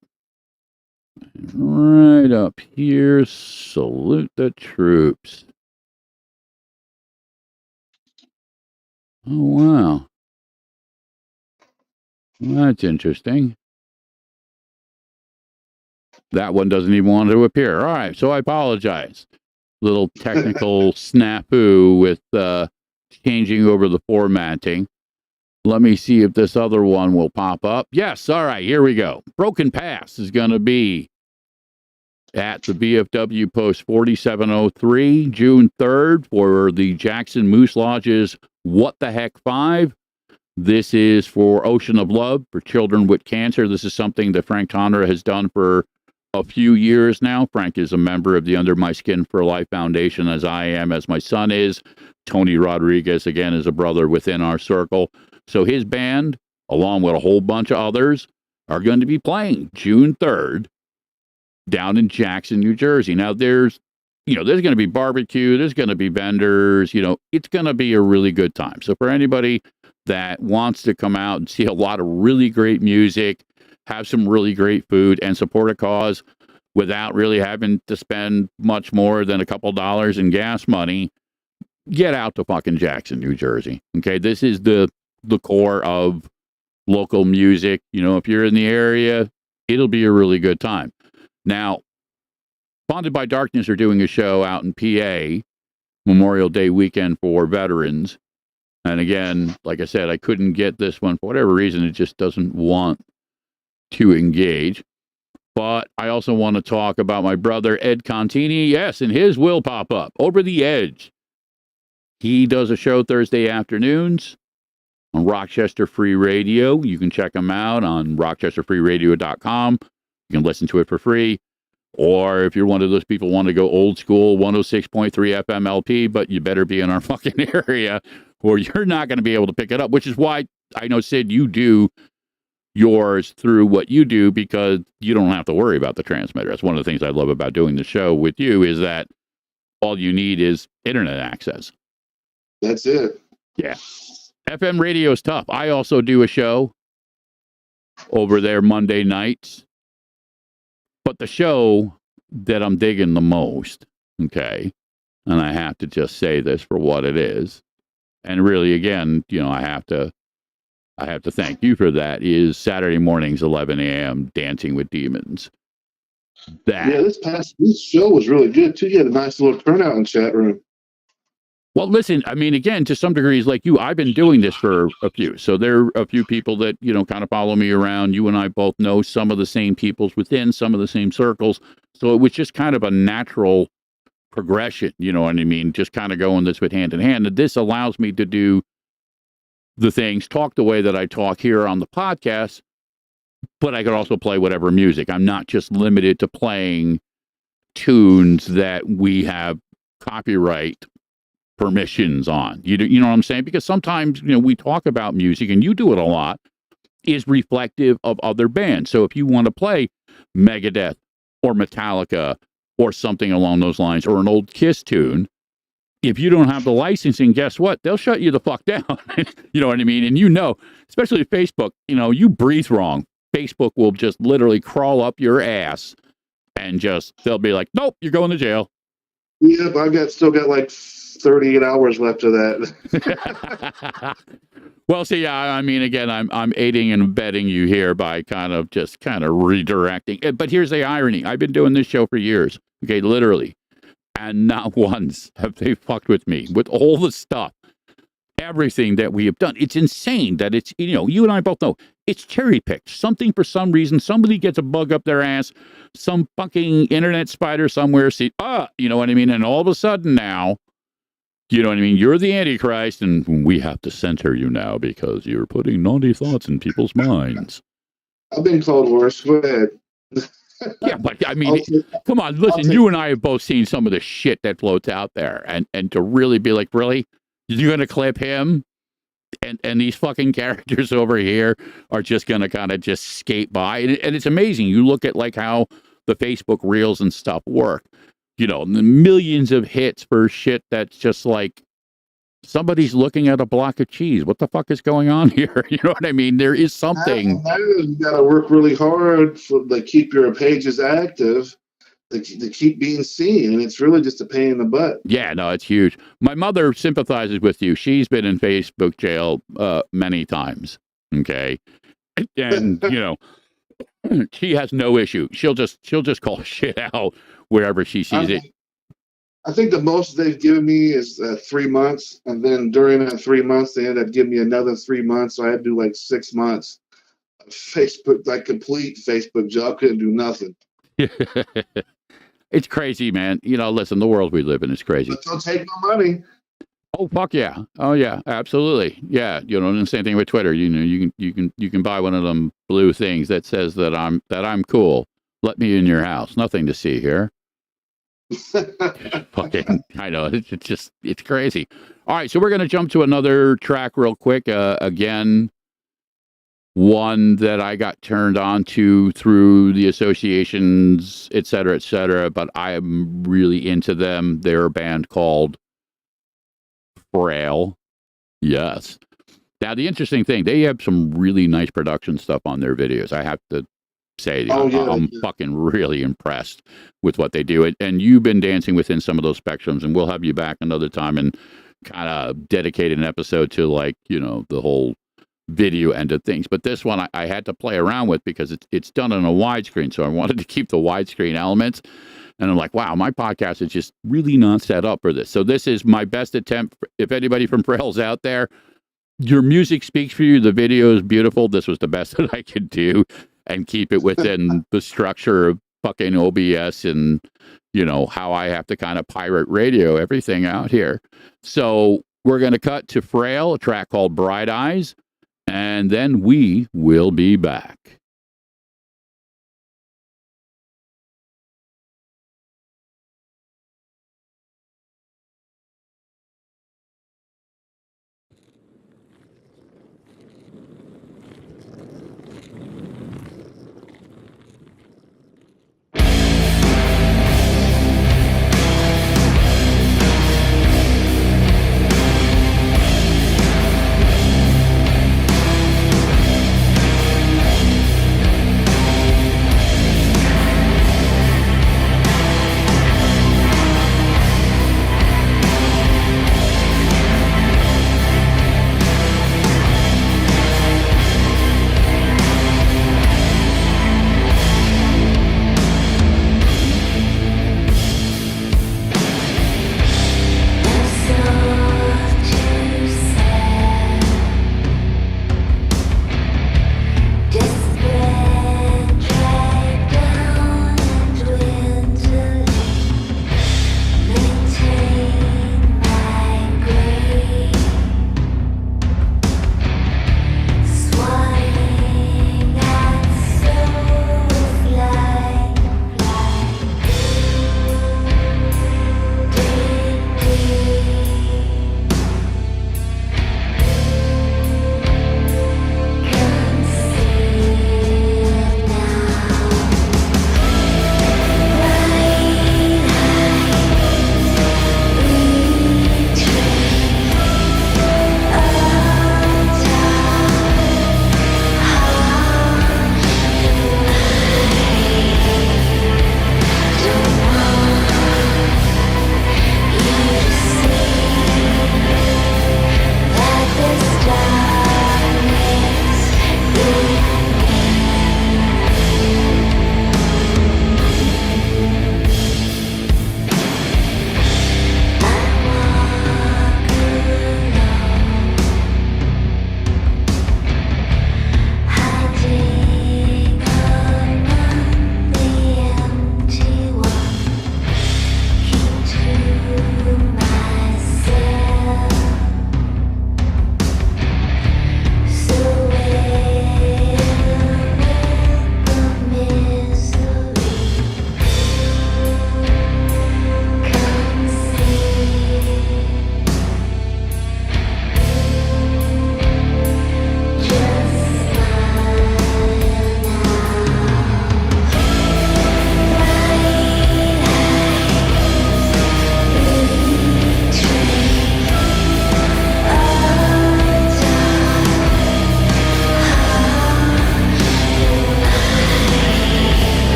right up here, salute the troops. Oh, wow. That's interesting. That one doesn't even want to appear. All right, so I apologize. Little technical snafu with changing over the formatting. Let me see if this other one will pop up. Yes, all right, here we go. Broken Pass is going to be at the VFW Post 4703, June 3rd, for the Jackson Moose Lodge's What the Heck 5. This is for Ocean of Love for children with cancer. This is something that Frank Tonra has done for a few years now. Frank is a member of the Under My Skin for Life Foundation, as I am, as my son is. Tony Rodriguez, again, is a brother within our circle. So his band, along with a whole bunch of others, are going to be playing June 3rd down in Jackson, New Jersey. Now, there's going to be barbecue. There's going to be vendors. It's going to be a really good time. So for anybody that wants to come out and see a lot of really great music, have some really great food, and support a cause without really having to spend much more than a couple dollars in gas money, get out to fucking Jackson, New Jersey. Okay, this is the core of local music. If you're in the area, it'll be a really good time. Now, Bonded by Darkness are doing a show out in PA, Memorial Day weekend for veterans. And again, like I said, I couldn't get this one for whatever reason. It just doesn't want to engage. But I also want to talk about my brother, Ed Contini. Yes, and his will pop up. Over the Edge. He does a show Thursday afternoons on Rochester Free Radio. You can check him out on rochesterfreeradio.com. You can listen to it for free. Or if you're one of those people who want to go old school, 106.3 FM LP, but you better be in our fucking area or you're not going to be able to pick it up, which is why I know, Sid, you do yours through what you do because you don't have to worry about the transmitter. That's one of the things I love about doing the show with you is that all you need is internet access. That's it. Yeah. FM radio is tough. I also do a show over there Monday nights. But the show that I'm digging the most, okay, and I have to just say this for what it is, and really, again, I have to thank you for that, is Saturday mornings, 11 a.m., Dancing with Demons. This show was really good, too. You had a nice little turnout in the chat room. Well, listen, I mean, again, to some degrees, like you, I've been doing this for a few. So there are a few people that, kind of follow me around. You and I both know some of the same peoples within some of the same circles. So it was just kind of a natural progression, you know what I mean? Just kind of going this with hand in hand. And this allows me to do the things, talk the way that I talk here on the podcast, but I could also play whatever music. I'm not just limited to playing tunes that we have copyright permissions on. You know what I'm saying? Because sometimes, we talk about music, and you do it a lot, is reflective of other bands. So if you want to play Megadeth or Metallica or something along those lines, or an old Kiss tune, if you don't have the licensing, guess what? They'll shut you the fuck down. You know what I mean? And especially Facebook, you breathe wrong. Facebook will just literally crawl up your ass and they'll be like, nope, you're going to jail. Yep, I've still got like 38 hours left of that. Well, see, I mean, again, I'm aiding and abetting you here by kind of redirecting. But here's the irony. I've been doing this show for years, okay, literally. And not once have they fucked with me with all the stuff, everything that we have done. It's insane that it's, you and I both know, it's cherry picked. Something for some reason, somebody gets a bug up their ass, some fucking internet spider somewhere, you know what I mean? And all of a sudden now, you know what I mean? You're the Antichrist, and we have to censor you now because you're putting naughty thoughts in people's minds. I've been called worse. Go ahead. Yeah, but I mean, come on, listen, you and I have both seen some of the shit that floats out there, and to really be like, really? You're going to clip him? And these fucking characters over here are just going to kind of just skate by. And it's amazing. You look at like how the Facebook reels and stuff work. The millions of hits for shit that's just like somebody's looking at a block of cheese. What the fuck is going on here? You know what I mean? There is something. You got to work really hard to keep your pages active, to keep being seen, and it's really just a pain in the butt. Yeah, no, it's huge. My mother sympathizes with you. She's been in Facebook jail many times. Okay, and you know, she has no issue. She'll just call shit out wherever she sees it. I think the most they've given me is 3 months, and then during that 3 months, they ended up giving me another 3 months. So I had to do like 6 months of Facebook, like complete Facebook job. Couldn't do nothing. It's crazy, man. You know, listen, the world we live in is crazy. But they'll take my money. Oh fuck yeah! Oh yeah, absolutely. Yeah, you know, and the same thing with Twitter. You know, you can buy one of them blue things that says that I'm cool. Let me in your house. Nothing to see here. Fucking, I know. It's crazy. All right, so we're gonna jump to another track real quick. Again, one that I got turned on to through the associations, et cetera, but I am really into them. They're a band called Frail. Yes. Now, the interesting thing, they have some really nice production stuff on their videos. I have to say, I'm fucking really impressed with what they do. And you've been dancing within some of those spectrums, and we'll have you back another time and kind of dedicate an episode to, like, you know, the whole video end of things. But this one I had to play around with because it's done on a widescreen, so I wanted to keep the widescreen elements. And I'm like, wow, my podcast is just really not set up for this. So this is my best attempt. If anybody from Frail's out there, your music speaks for you. The video is beautiful. This was the best that I could do and keep it within the structure of fucking OBS and, you know, how I have to kind of pirate radio everything out here. So we're going to cut to Frail, a track called Bright Eyes, and then we will be back.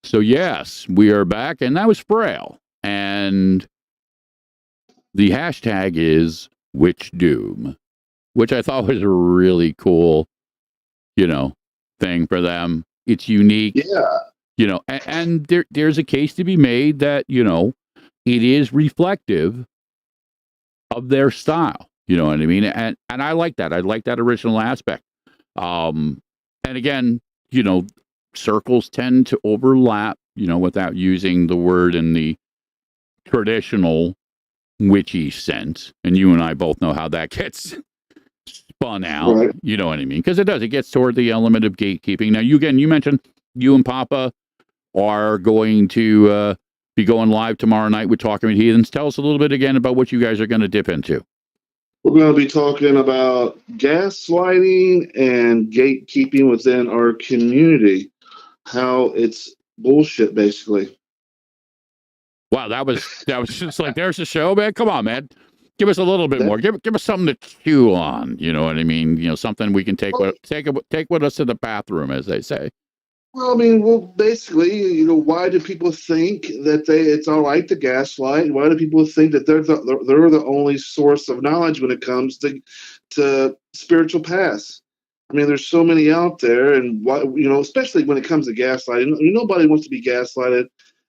So, yes, we are back, and that was Frail. And the hashtag is Witch Doom, which I thought was a really cool, thing for them. It's unique. Yeah. And there's a case to be made that, it is reflective of their style. You know what I mean? And I like that. I like that original aspect. And again, circles tend to overlap, without using the word in the traditional witchy sense. And you and I both know how that gets spun out. Right. You know what I mean? Because it does. It gets toward the element of gatekeeping. Now, you mentioned you and Papa are going to be going live tomorrow night with Talking with Heathens. Tell us a little bit again about what you guys are going to dip into. We're going to be talking about gaslighting and gatekeeping within our community, how it's bullshit, basically. Wow, that was just like, there's a show, man. Come on, man. Give us a little bit more. Give us something to chew on. You know what I mean? Something we can take with us to the bathroom, as they say. Well, basically, why do people think that it's all right to gaslight? Why do people think that they're the only source of knowledge when it comes to spiritual paths? I mean, there's so many out there, and why, especially when it comes to gaslighting, nobody wants to be gaslighted,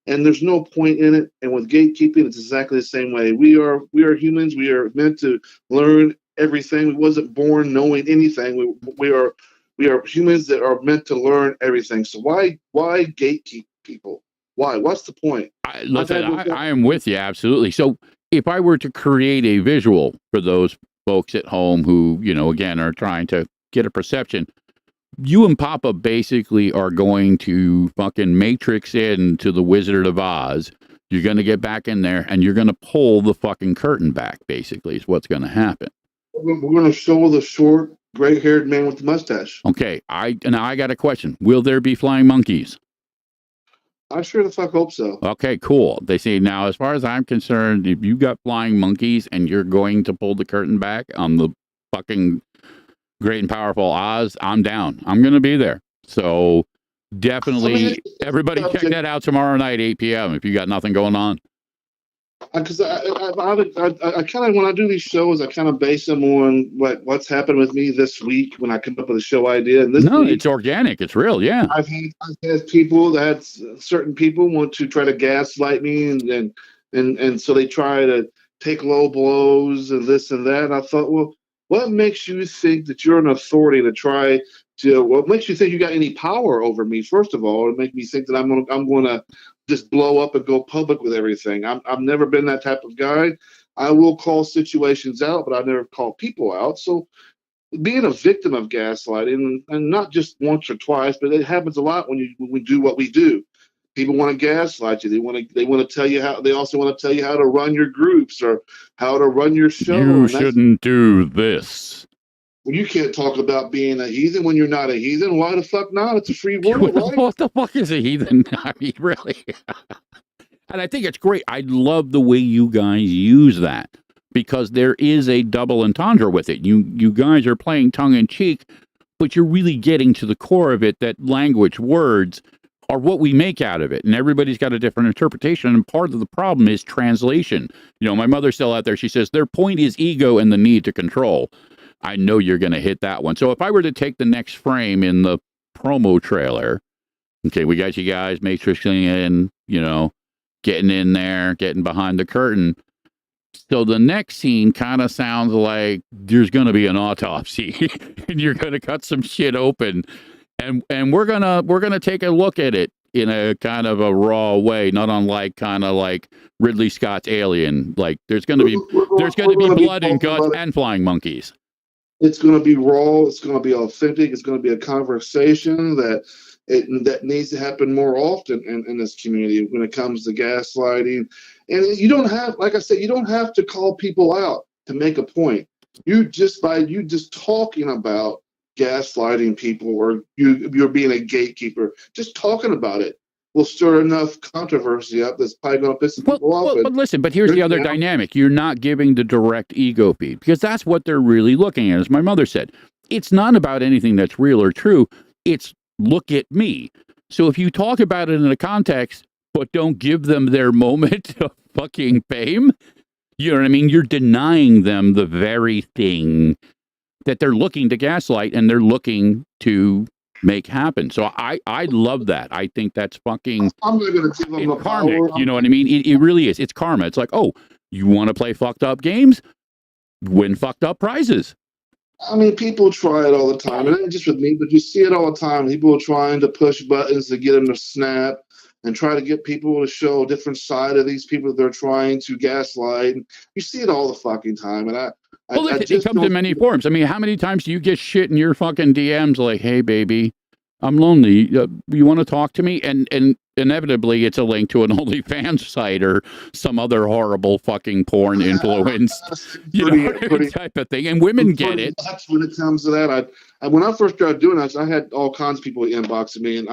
and there's no point in it. And with gatekeeping, it's exactly the same way. We are humans. We are meant to learn everything. We wasn't born knowing anything. We are humans that are meant to learn everything. So why gatekeep people? Why? What's the point? I am with you, absolutely. So if I were to create a visual for those folks at home who, again, are trying to get a perception, you and Papa basically are going to fucking matrix into the Wizard of Oz. You're going to get back in there and you're going to pull the fucking curtain back, basically, is what's going to happen. We're going to show the short, gray-haired man with the mustache. Okay, I got a question. Will there be flying monkeys? I sure the fuck hope so. Okay, cool. They say, now, as far as I'm concerned, if you got flying monkeys and you're going to pull the curtain back on the fucking great and powerful Oz, I'm down. I'm going to be there. So definitely, everybody check that out tomorrow night, 8 p.m. if you got nothing going on. Because I kind of, when I do these shows, I kind of base them on what's happened with me this week when I come up with a show idea. And week, it's organic. It's real. Yeah. I've had certain people want to try to gaslight me and so they try to take low blows and this and that. And I thought, well, what makes you think that you're an authority to try to? What makes you think you got any power over me? First of all, it makes me think that I'm going to just blow up and go public with everything. I've never been that type of guy. I will call situations out, but I've never called people out. So being a victim of gaslighting, and not just once or twice, but it happens a lot when we do what we do. People want to gaslight you. They want to tell you how. They also want to tell you how to run your groups or how to run your show. You shouldn't do this. Well, you can't talk about being a heathen when you're not a heathen. Why the fuck not? It's a free world, right? What the fuck is a heathen? I mean, really. And I think it's great. I love the way you guys use that, because there is a double entendre with it. You guys are playing tongue in cheek, but you're really getting to the core of it, that language, words, are what we make out of it. And everybody's got a different interpretation. And part of the problem is translation. My mother's still out there. She says their point is ego and the need to control. I know you're going to hit that one. So if I were to take the next frame in the promo trailer, okay, we got you guys matrixing in, getting in there, getting behind the curtain. So the next scene kind of sounds like there's going to be an autopsy and you're going to cut some shit open. And we're gonna take a look at it in a kind of a raw way, not unlike kind of like Ridley Scott's Alien. Like there's gonna be blood and guts and flying monkeys. It's gonna be raw. It's gonna be authentic. It's gonna be a conversation that needs to happen more often in this community when it comes to gaslighting. And you don't have, like I said, you don't have to call people out to make a point. You just talking about gaslighting people, or you're being a gatekeeper, just talking about it will stir enough controversy up that's probably going to piss people off. But listen, but here's the other dynamic. You're not giving the direct ego feed, because that's what they're really looking at. As my mother said, it's not about anything that's real or true. It's look at me. So if you talk about it in a context, but don't give them their moment of fucking fame, you know what I mean? You're denying them the very thing that they're looking to gaslight and they're looking to make happen. So I love that. I think that's fucking I'm not going to give them the karmic. power. You know what I mean? It really is. It's karma. It's like, oh, you want to play fucked up games? Win fucked up prizes. I mean, people try it all the time, and not just with me, but you see it all the time. People are trying to push buttons to get them to snap and try to get people to show a different side of these people that they're trying to gaslight. You see it all the fucking time, and it comes in many forms. I mean, how many times do you get shit in your fucking DMs like, "Hey, baby, I'm lonely. You want to talk to me?" And inevitably, it's a link to an OnlyFans site or some other horrible fucking porn influence, type of thing. And women get it. That's when it comes to that. When I first started doing this, I had all kinds of people inboxing me, and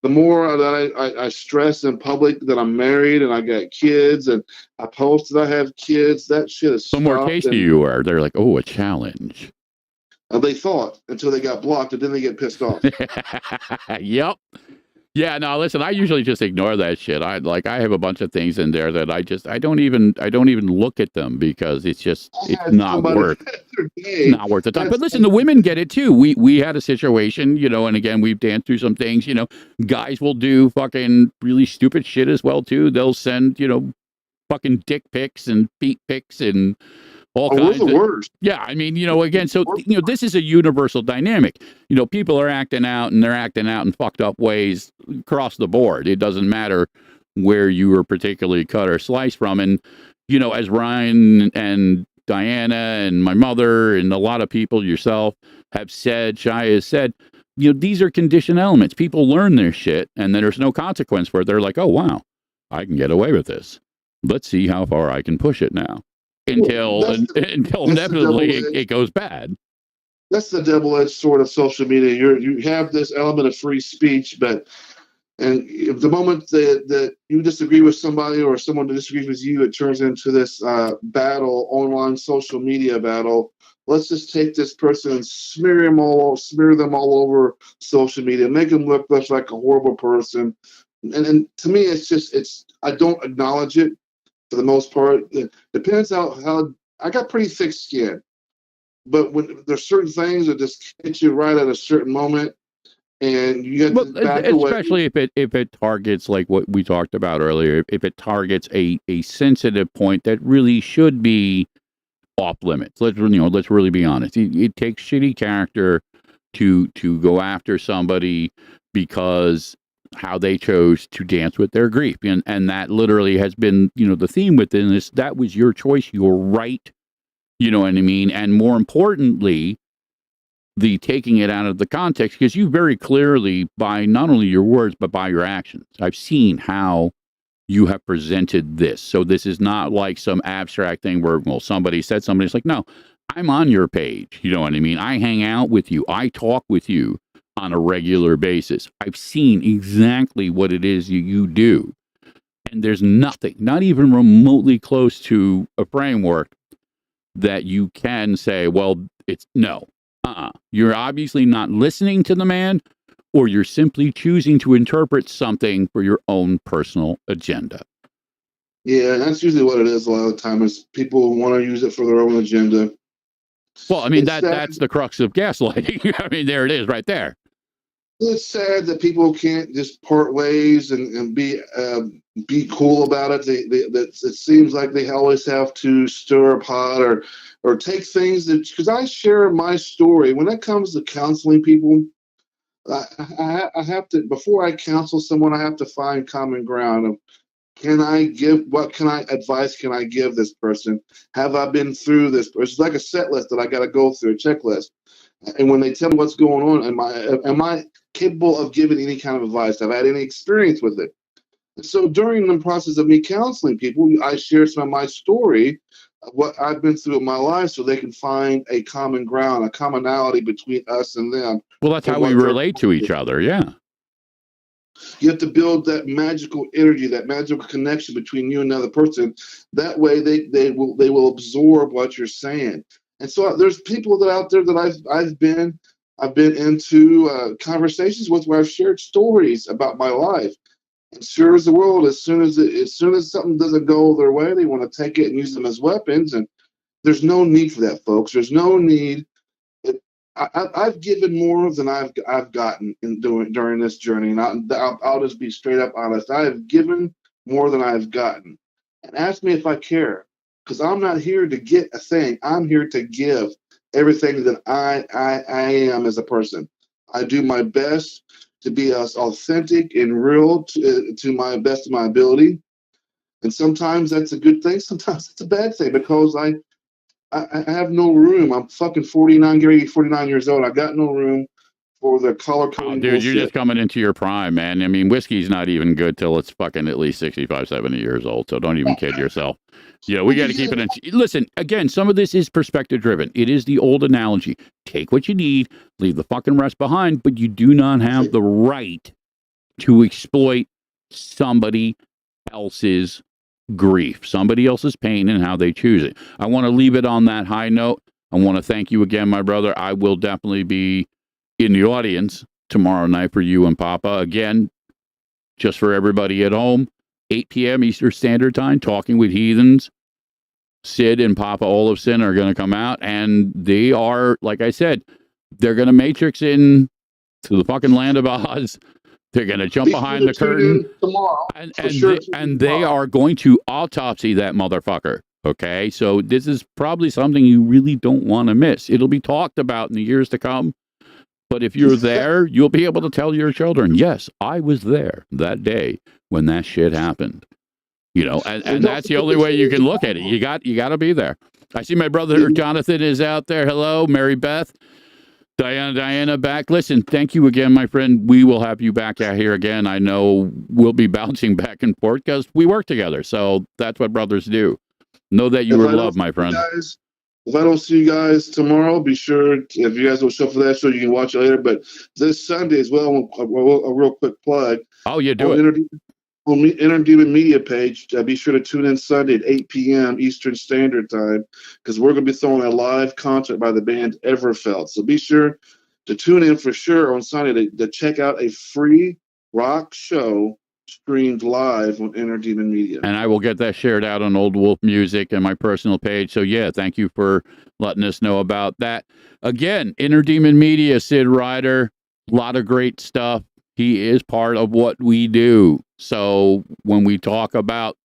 the more that I stress in public that I'm married and I got kids, and I post that I have kids, that shit is the more tasty you are. They're like, oh, a challenge. They thought until they got blocked, and then they get pissed off. Yep. Yeah, no, listen, I usually just ignore that shit. I have a bunch of things in there that I don't even look at them because it's not worth the time. But listen, the women get it too. We had a situation, and again, we've danced through some things, guys will do fucking really stupid shit as well too. They'll send, fucking dick pics and feet pics and all kinds of words. Yeah, I mean, again, so this is a universal dynamic. People are acting out, and they're acting out in fucked up ways across the board. It doesn't matter where you were particularly cut or sliced from. And as Ryan and Diana and my mother and a lot of people, yourself, have said, Shiya has said, these are conditioned elements. People learn their shit, and then there's no consequence for it. They're like, oh wow, I can get away with this. Let's see how far I can push it now. Until inevitably it goes bad. That's the double-edged sword of social media. You have this element of free speech, and if the moment that you disagree with somebody or someone disagrees with you, it turns into this online social media battle. Let's just take this person and smear them all over social media, make them look like a horrible person. And to me, it's I don't acknowledge it. For the most part, it depends on how I got pretty thick skin, but when there's certain things that just hit you right at a certain moment, and you get to back away. Especially if it targets like what we talked about earlier, if it targets a sensitive point that really should be off limits. Let's really be honest. It takes shitty character to go after somebody because how they chose to dance with their grief. And that literally has been, the theme within this. That was your choice, your right. You know what I mean? And more importantly, the taking it out of the context, because you very clearly, by not only your words, but by your actions, I've seen how you have presented this. So this is not like some abstract thing where, somebody said somebody's like, no, I'm on your page. You know what I mean? I hang out with you. I talk with you on a regular basis. I've seen exactly what it is you do. And there's nothing, not even remotely close to a framework that you can say, well, it's no. You're obviously not listening to the man, or you're simply choosing to interpret something for your own personal agenda. Yeah, that's usually what it is a lot of the time, is people want to use it for their own agenda. Well, I mean, that's the crux of gaslighting. I mean, there it is right there. It's sad that people can't just part ways and be cool about it. It seems like they always have to stir a pot or take things because I share my story. When it comes to counseling people, I have to, before I counsel someone, I have to find common ground of, what kind of advice can I give this person? Have I been through this? It's like a set list that I got to go through, a checklist. And when they tell me what's going on, am I capable of giving any kind of advice? Have I had any experience with it? So during the process of me counseling people, I share some of my story, what I've been through in my life, so they can find a common ground, a commonality between us and them. Well, that's how we relate to each other, yeah. You have to build that magical energy, that magical connection between you and another person. That way they will absorb what you're saying. And so there's people that out there that I've been I've been into conversations with where I've shared stories about my life. And sure as the world, as soon as something doesn't go their way, they want to take it and use them as weapons. And there's no need for that, folks. There's no need. I've given more than I've gotten during this journey, and I'll just be straight up honest. I have given more than I've gotten, and ask me if I care, because I'm not here to get a thing. I'm here to give everything that I am as a person. I do my best to be as authentic and real to my best of my ability, and sometimes that's a good thing. Sometimes it's a bad thing because I have no room. I'm fucking 49, getting 49 years old. I got no room for the color coding dude, bullshit. you're just coming into your prime, man. I mean, whiskey's not even good till it's fucking at least 65, 70 years old. So don't even kid yourself. You know, we got to keep it in. Listen, again, some of this is perspective driven. It is the old analogy. Take what you need, leave the fucking rest behind, but you do not have the right to exploit somebody else's grief, somebody else's pain, and how they choose it. I want to leave it on that high note. I want to thank you again, my brother. I will definitely be in the audience tomorrow night for you and Papa. Again, just for everybody at home, 8 p.m. Eastern Standard Time, Talking with Heathens. Sid and Papa Olafson are going to come out, and they are, like I said, they're going to matrix in to the fucking land of Oz. They're going to jump behind the curtain, tomorrow, and they are going to autopsy that motherfucker. Okay, so this is probably something you really don't want to miss. It'll be talked about in the years to come, but if you're there, you'll be able to tell your children, yes, I was there that day when that shit happened. You know, and that's the only way you can look at it. You got to be there. I see my brother Jonathan is out there. Hello, Mary Beth. Diana back. Listen, thank you again, my friend. We will have you back out here again. I know we'll be bouncing back and forth because we work together. So that's what brothers do. Know that you were loved, my friend. If I don't see you guys tomorrow, be sure if you guys will show for that show, you can watch it later. But this Sunday as well, a real quick plug. Oh, you do it. On the Interdemon Media page, be sure to tune in Sunday at 8 p.m. Eastern Standard Time, because we're going to be throwing a live concert by the band Everfelt. So be sure to tune in for sure on Sunday to check out a free rock show streamed live on Interdemon Media. And I will get that shared out on Old Wolf Music and my personal page. So, yeah, thank you for letting us know about that. Again, Interdemon Media, Sid Ryder, a lot of great stuff. He is part of what we do. So when we talk about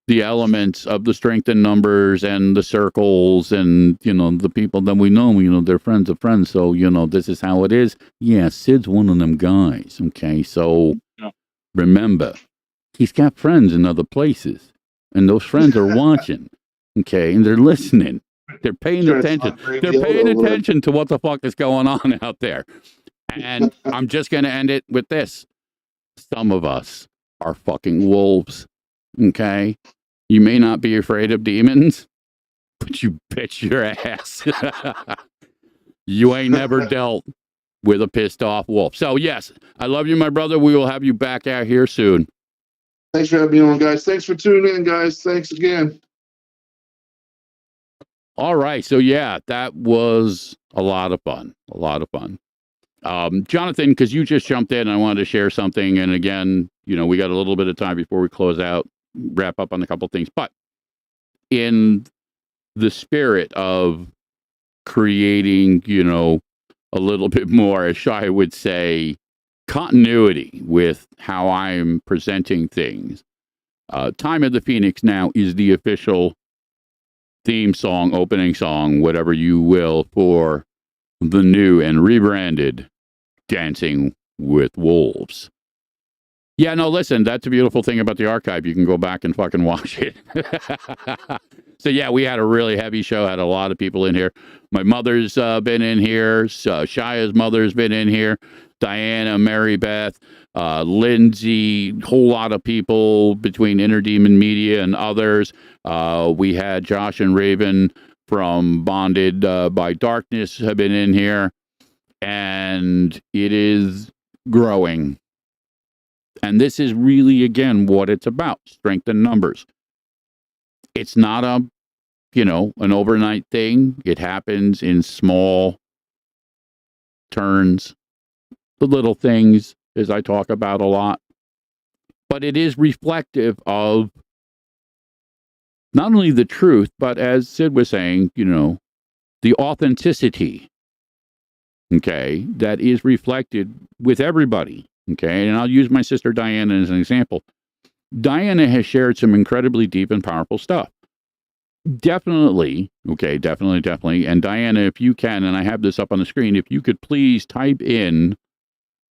the elements of the strength in numbers and the circles and, you know, the people that we know, you know, they're friends of friends. So, you know, this is how it is. Yeah, Sid's one of them guys. Okay, so remember, he's got friends in other places. And those friends are watching. Okay, and they're listening. They're paying attention. They're paying attention to what the fuck is going on out there. And I'm just going to end it with this. Some of us are fucking wolves, okay? You may not be afraid of demons, but you bitch your ass. You ain't never dealt with a pissed off wolf. So, yes, I love you, my brother. We will have you back out here soon. Thanks for having me on, guys. Thanks for tuning in, guys. Thanks again. All right. So, yeah, that was a lot of fun. A lot of fun. Jonathan, because you just jumped in, I wanted to share something. And again, you know, we got a little bit of time before we close out, wrap up on a couple of things. But in the spirit of creating, you know, a little bit more, as Shiya would say, continuity with how I'm presenting things, Time of the Phoenix now is the official theme song, opening song, whatever you will, for the new and rebranded Dancing with Wolves. Yeah, no, listen, that's a beautiful thing about the archive. You can go back and fucking watch it. So, yeah, we had a really heavy show, had a lot of people in here. My mother's been in here. Shiya's mother's been in here. Diana, Mary Beth, Lindsay, whole lot of people between Interdemon Media and others. We had Josh and Raven from Bonded by Darkness have been in here, and it is growing. And this is really, again, what it's about, strength in numbers. It's not a, you know, an overnight thing. It happens in small turns, the little things, as I talk about a lot. But it is reflective of not only the truth, but as Sid was saying, the authenticity, okay, that is reflected with everybody, okay? And I'll use my sister Diana as an example. Diana has shared some incredibly deep and powerful stuff. Definitely, okay, definitely. And Diana, if you can, and I have this up on the screen, if you could please type in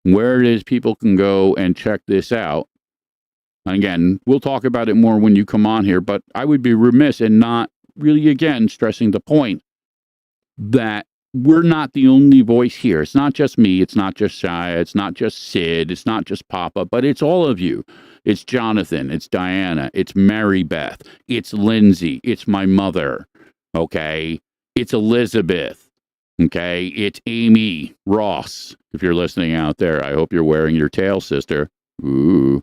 where it is people can go and check this out. Again, we'll talk about it more when you come on here, but I would be remiss in not really, again, stressing the point that we're not the only voice here. It's not just me. It's not just Shiya. It's not just Sid. It's not just Papa, but it's all of you. It's Jonathan. It's Diana. It's Mary Beth. It's Lindsay. It's my mother. Okay. It's Elizabeth. Okay. It's Amy Ross. If you're listening out there, I hope you're wearing your tail, sister. Ooh.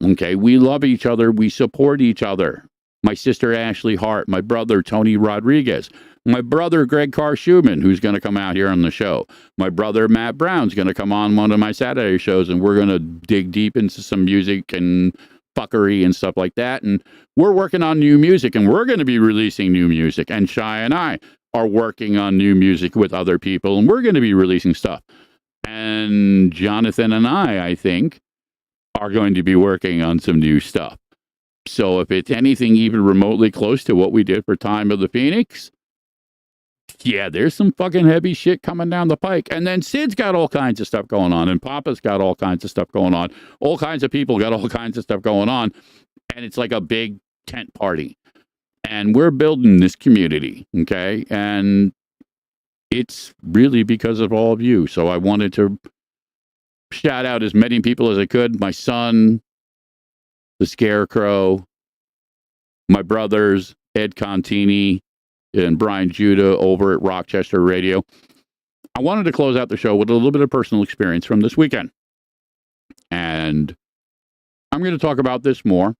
Okay. We love each other. We support each other. My sister Ashley Hart, my brother Tony Rodriguez, my brother Greg Carr-Schumann, who's going to come out here on the show. My brother Matt Brown's going to come on one of my Saturday shows, and we're going to dig deep into some music and fuckery and stuff like that. And we're working on new music, and we're going to be releasing new music. And Shiya and I are working on new music with other people, and we're going to be releasing stuff. And Jonathan and I think, are going to be working on some new stuff. So if it's anything even remotely close to what we did for Time of the Phoenix, yeah, there's some fucking heavy shit coming down the pike. And then Sid's got all kinds of stuff going on, and Papa's got all kinds of stuff going on. All kinds of people got all kinds of stuff going on. And it's like a big tent party. And we're building this community, okay? And it's really because of all of you. So I wanted to shout out as many people as I could. My son, the Scarecrow, my brothers, Ed Contini and Brian Judah over at Rochester Radio. I wanted to close out the show with a little bit of personal experience from this weekend. And I'm going to talk about this more,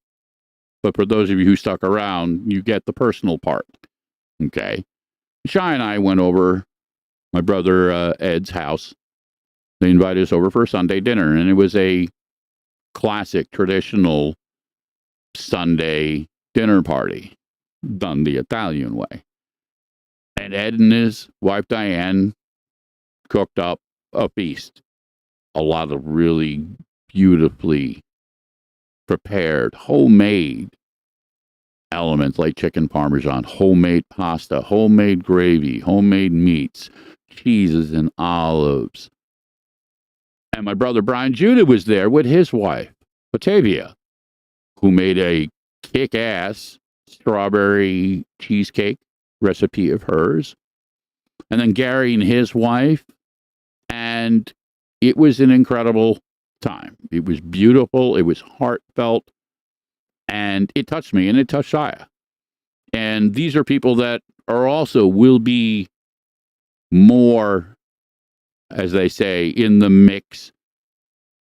but for those of you who stuck around, you get the personal part. Okay. Shiya and I went over my brother Ed's house. They invited us over for a Sunday dinner, and it was a classic, traditional Sunday dinner party done the Italian way. And Ed and his wife Diane cooked up a feast. A lot of really beautifully prepared, homemade elements like chicken parmesan, homemade pasta, homemade gravy, homemade meats, cheeses and olives. And my brother Brian Judah was there with his wife, Batavia, who made a kick-ass strawberry cheesecake recipe of hers. And then Gary and his wife. And it was an incredible time. It was beautiful. It was heartfelt. And it touched me, and it touched Shiya. And these are people that are also will be more, as they say, in the mix.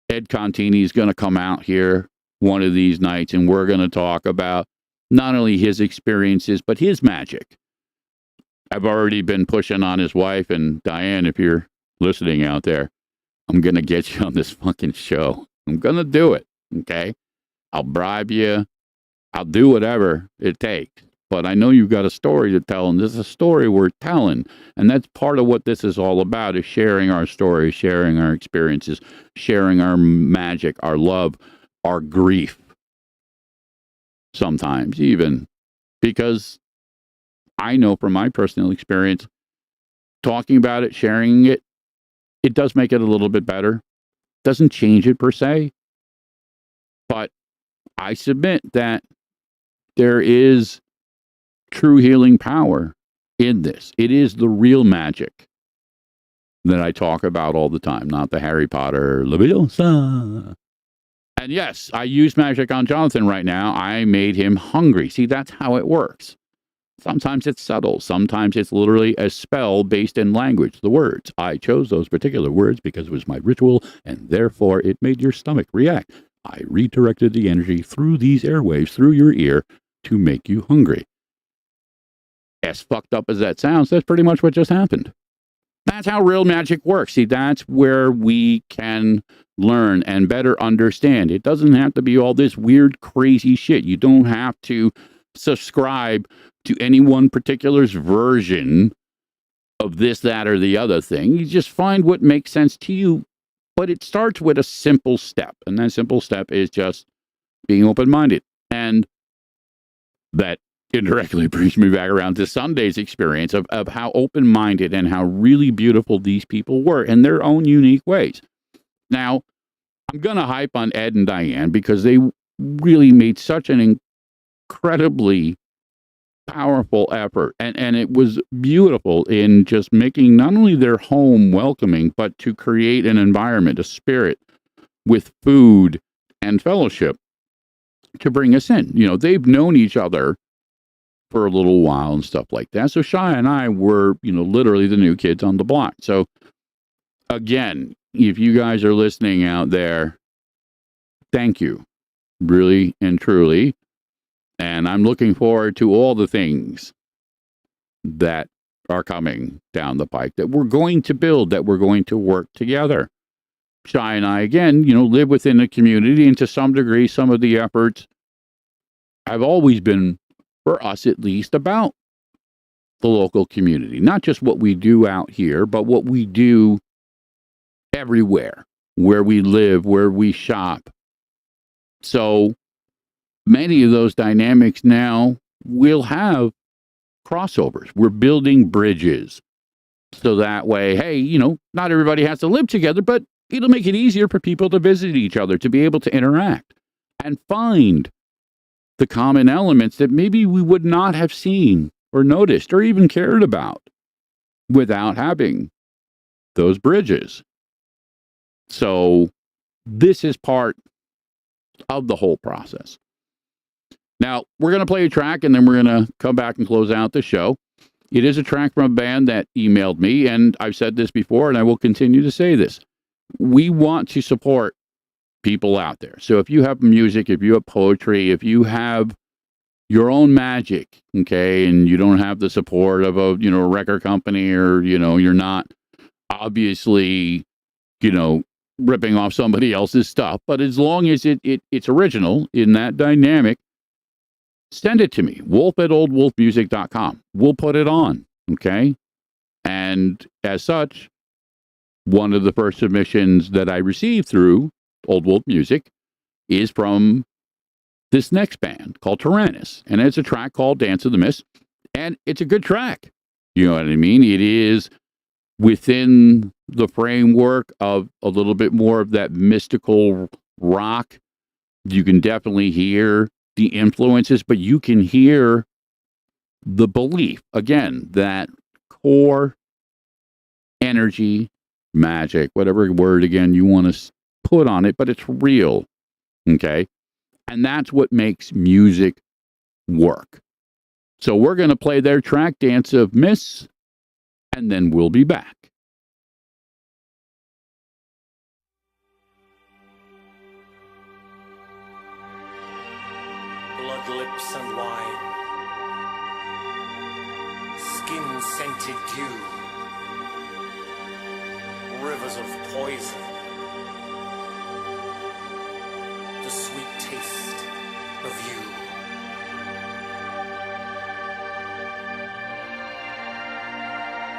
Ed Contini is going to come out here one of these nights, and we're going to talk about not only his experiences, but his magic. I've already been pushing on his wife, and Diane, if you're listening out there, I'm going to get you on this fucking show. I'm going to do it, okay? I'll bribe you. I'll do whatever it takes. But I know you've got a story to tell, and this is a story we're telling. And that's part of what this is all about, is sharing our stories, sharing our experiences, sharing our magic, our love, our grief. Sometimes even. Because I know from my personal experience, talking about it, sharing it, it does make it a little bit better. Doesn't change it per se. But I submit that there is true healing power in this. It is the real magic that I talk about all the time, not the Harry Potter Leviosa. And yes, I use magic on Jonathan right now. I made him hungry. See, that's how it works. Sometimes it's subtle. Sometimes it's literally a spell based in language, the words. I chose those particular words because it was my ritual, and therefore it made your stomach react. I redirected the energy through these airwaves, through your ear, to make you hungry. As fucked up as that sounds, that's pretty much what just happened. That's how real magic works. See, that's where we can learn and better understand. It doesn't have to be all this weird, crazy shit. You don't have to subscribe to any one particular's version of this, that, or the other thing. You just find what makes sense to you. But it starts with a simple step. And that simple step is just being open-minded. And that indirectly brings me back around to Sunday's experience of how open-minded and how really beautiful these people were in their own unique ways. Now, I'm going to hype on Ed and Diane because they really made such an incredibly powerful effort. And it was beautiful in just making not only their home welcoming, but to create an environment, a spirit with food and fellowship to bring us in. You know, they've known each other for a little while and stuff like that. So Shiya and I were, you know, literally the new kids on the block. So again, if you guys are listening out there, thank you, really and truly. And I'm looking forward to all the things that are coming down the pike that we're going to build, that we're going to work together. Shiya and I, again, you know, live within the community, and to some degree, some of the efforts have always been, for us at least, about the local community. Not just what we do out here, but what we do everywhere, where we live, where we shop. So many of those dynamics now will have crossovers. We're building bridges. So that way, hey, you know, not everybody has to live together, but it'll make it easier for people to visit each other, to be able to interact and find the common elements that maybe we would not have seen or noticed or even cared about without having those bridges. So this is part of the whole process. Now, we're going to play a track, and then we're going to come back and close out the show. It is a track from a band that emailed me, and I've said this before, and I will continue to say this. We want to support people out there. So if you have music, if you have poetry, if you have your own magic, okay, and you don't have the support of a, you know, a record company, or, you know, you're not obviously, you know, ripping off somebody else's stuff, but as long as it's original in that dynamic, send it to me, wolf@oldwolfmusic.com. We'll put it on, okay? And as such, one of the first submissions that I received through Old Wolf Music is from this next band called Tyrannus. And it's a track called Dance of the Mist. And it's a good track. You know what I mean? It is within the framework of a little bit more of that mystical rock. You can definitely hear the influences, but you can hear the belief, again, that core energy, magic, whatever word again you want to put on it, but it's real, okay? And that's what makes music work. So we're going to play their track, Dance of Mists, and then we'll be back. Blood lips and wine, skin-scented dew, rivers of poison, the sweet taste of you.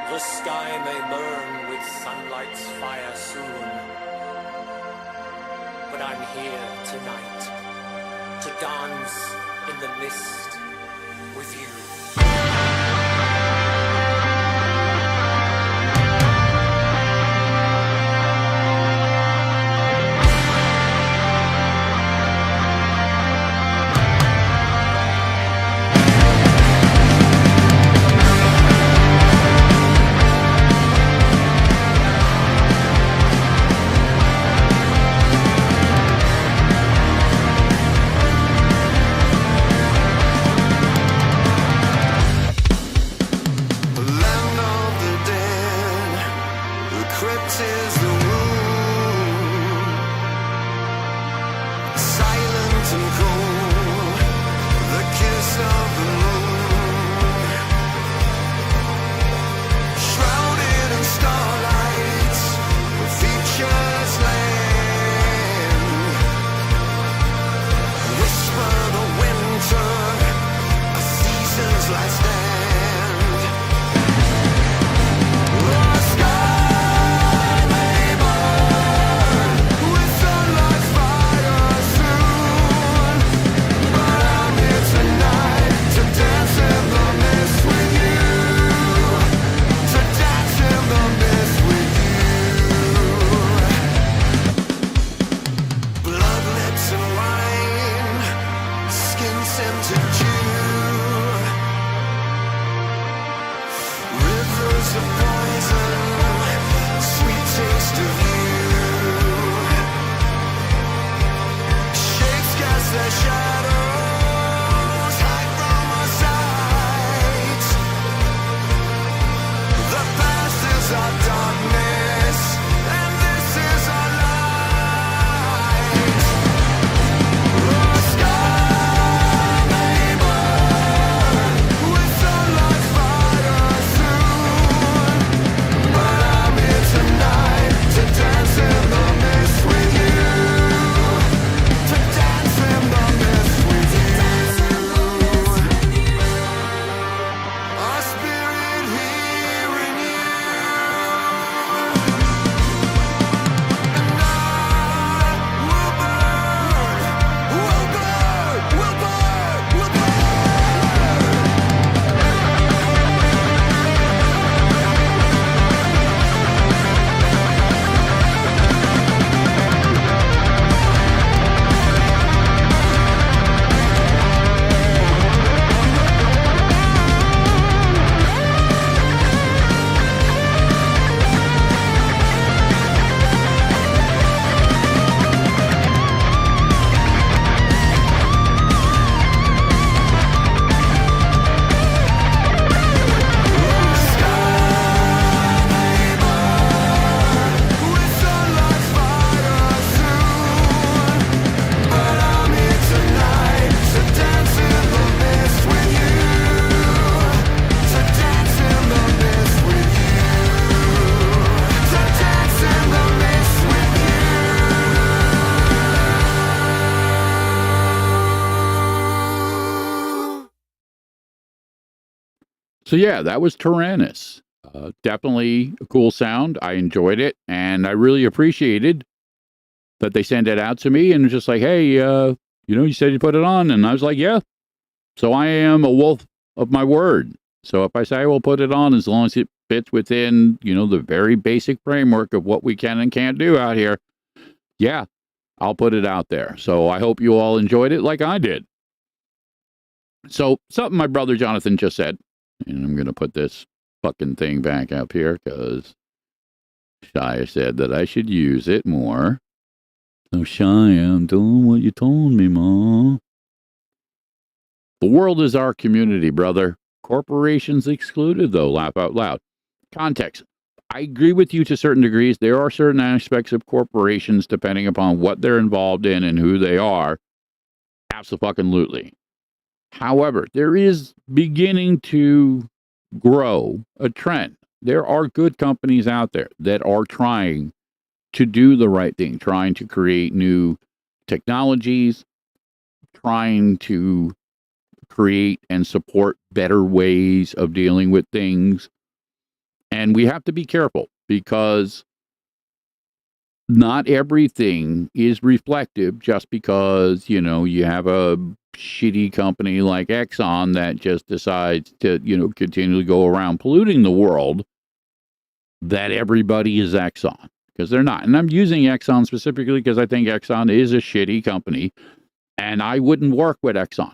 The sky may burn with sunlight's fire soon, but I'm here tonight to dance in the mist with you. Shrouded in stars. So yeah, that was Tyrannus. Definitely a cool sound. I enjoyed it, and I really appreciated that they sent it out to me and just like, hey, you said you put it on, and I was like, yeah. So I am a wolf of my word. So if I say I will put it on, as long as it fits within, the very basic framework of what we can and can't do out here, yeah, I'll put it out there. So I hope you all enjoyed it like I did. So something my brother Jonathan just said, and I'm going to put this fucking thing back up here because Shiya said that I should use it more. So Shiya, I'm doing what you told me, Ma. The world is our community, brother. Corporations excluded, though. Laugh out loud. Context. I agree with you to certain degrees. There are certain aspects of corporations, depending upon what they're involved in and who they are. Absolutely. However, there is beginning to grow a trend. There are good companies out there that are trying to do the right thing, trying to create new technologies, trying to create and support better ways of dealing with things. And we have to be careful because not everything is reflective just because, you have a shitty company like Exxon that just decides to, continually go around polluting the world, that everybody is Exxon, because they're not. And I'm using Exxon specifically because I think Exxon is a shitty company and I wouldn't work with Exxon.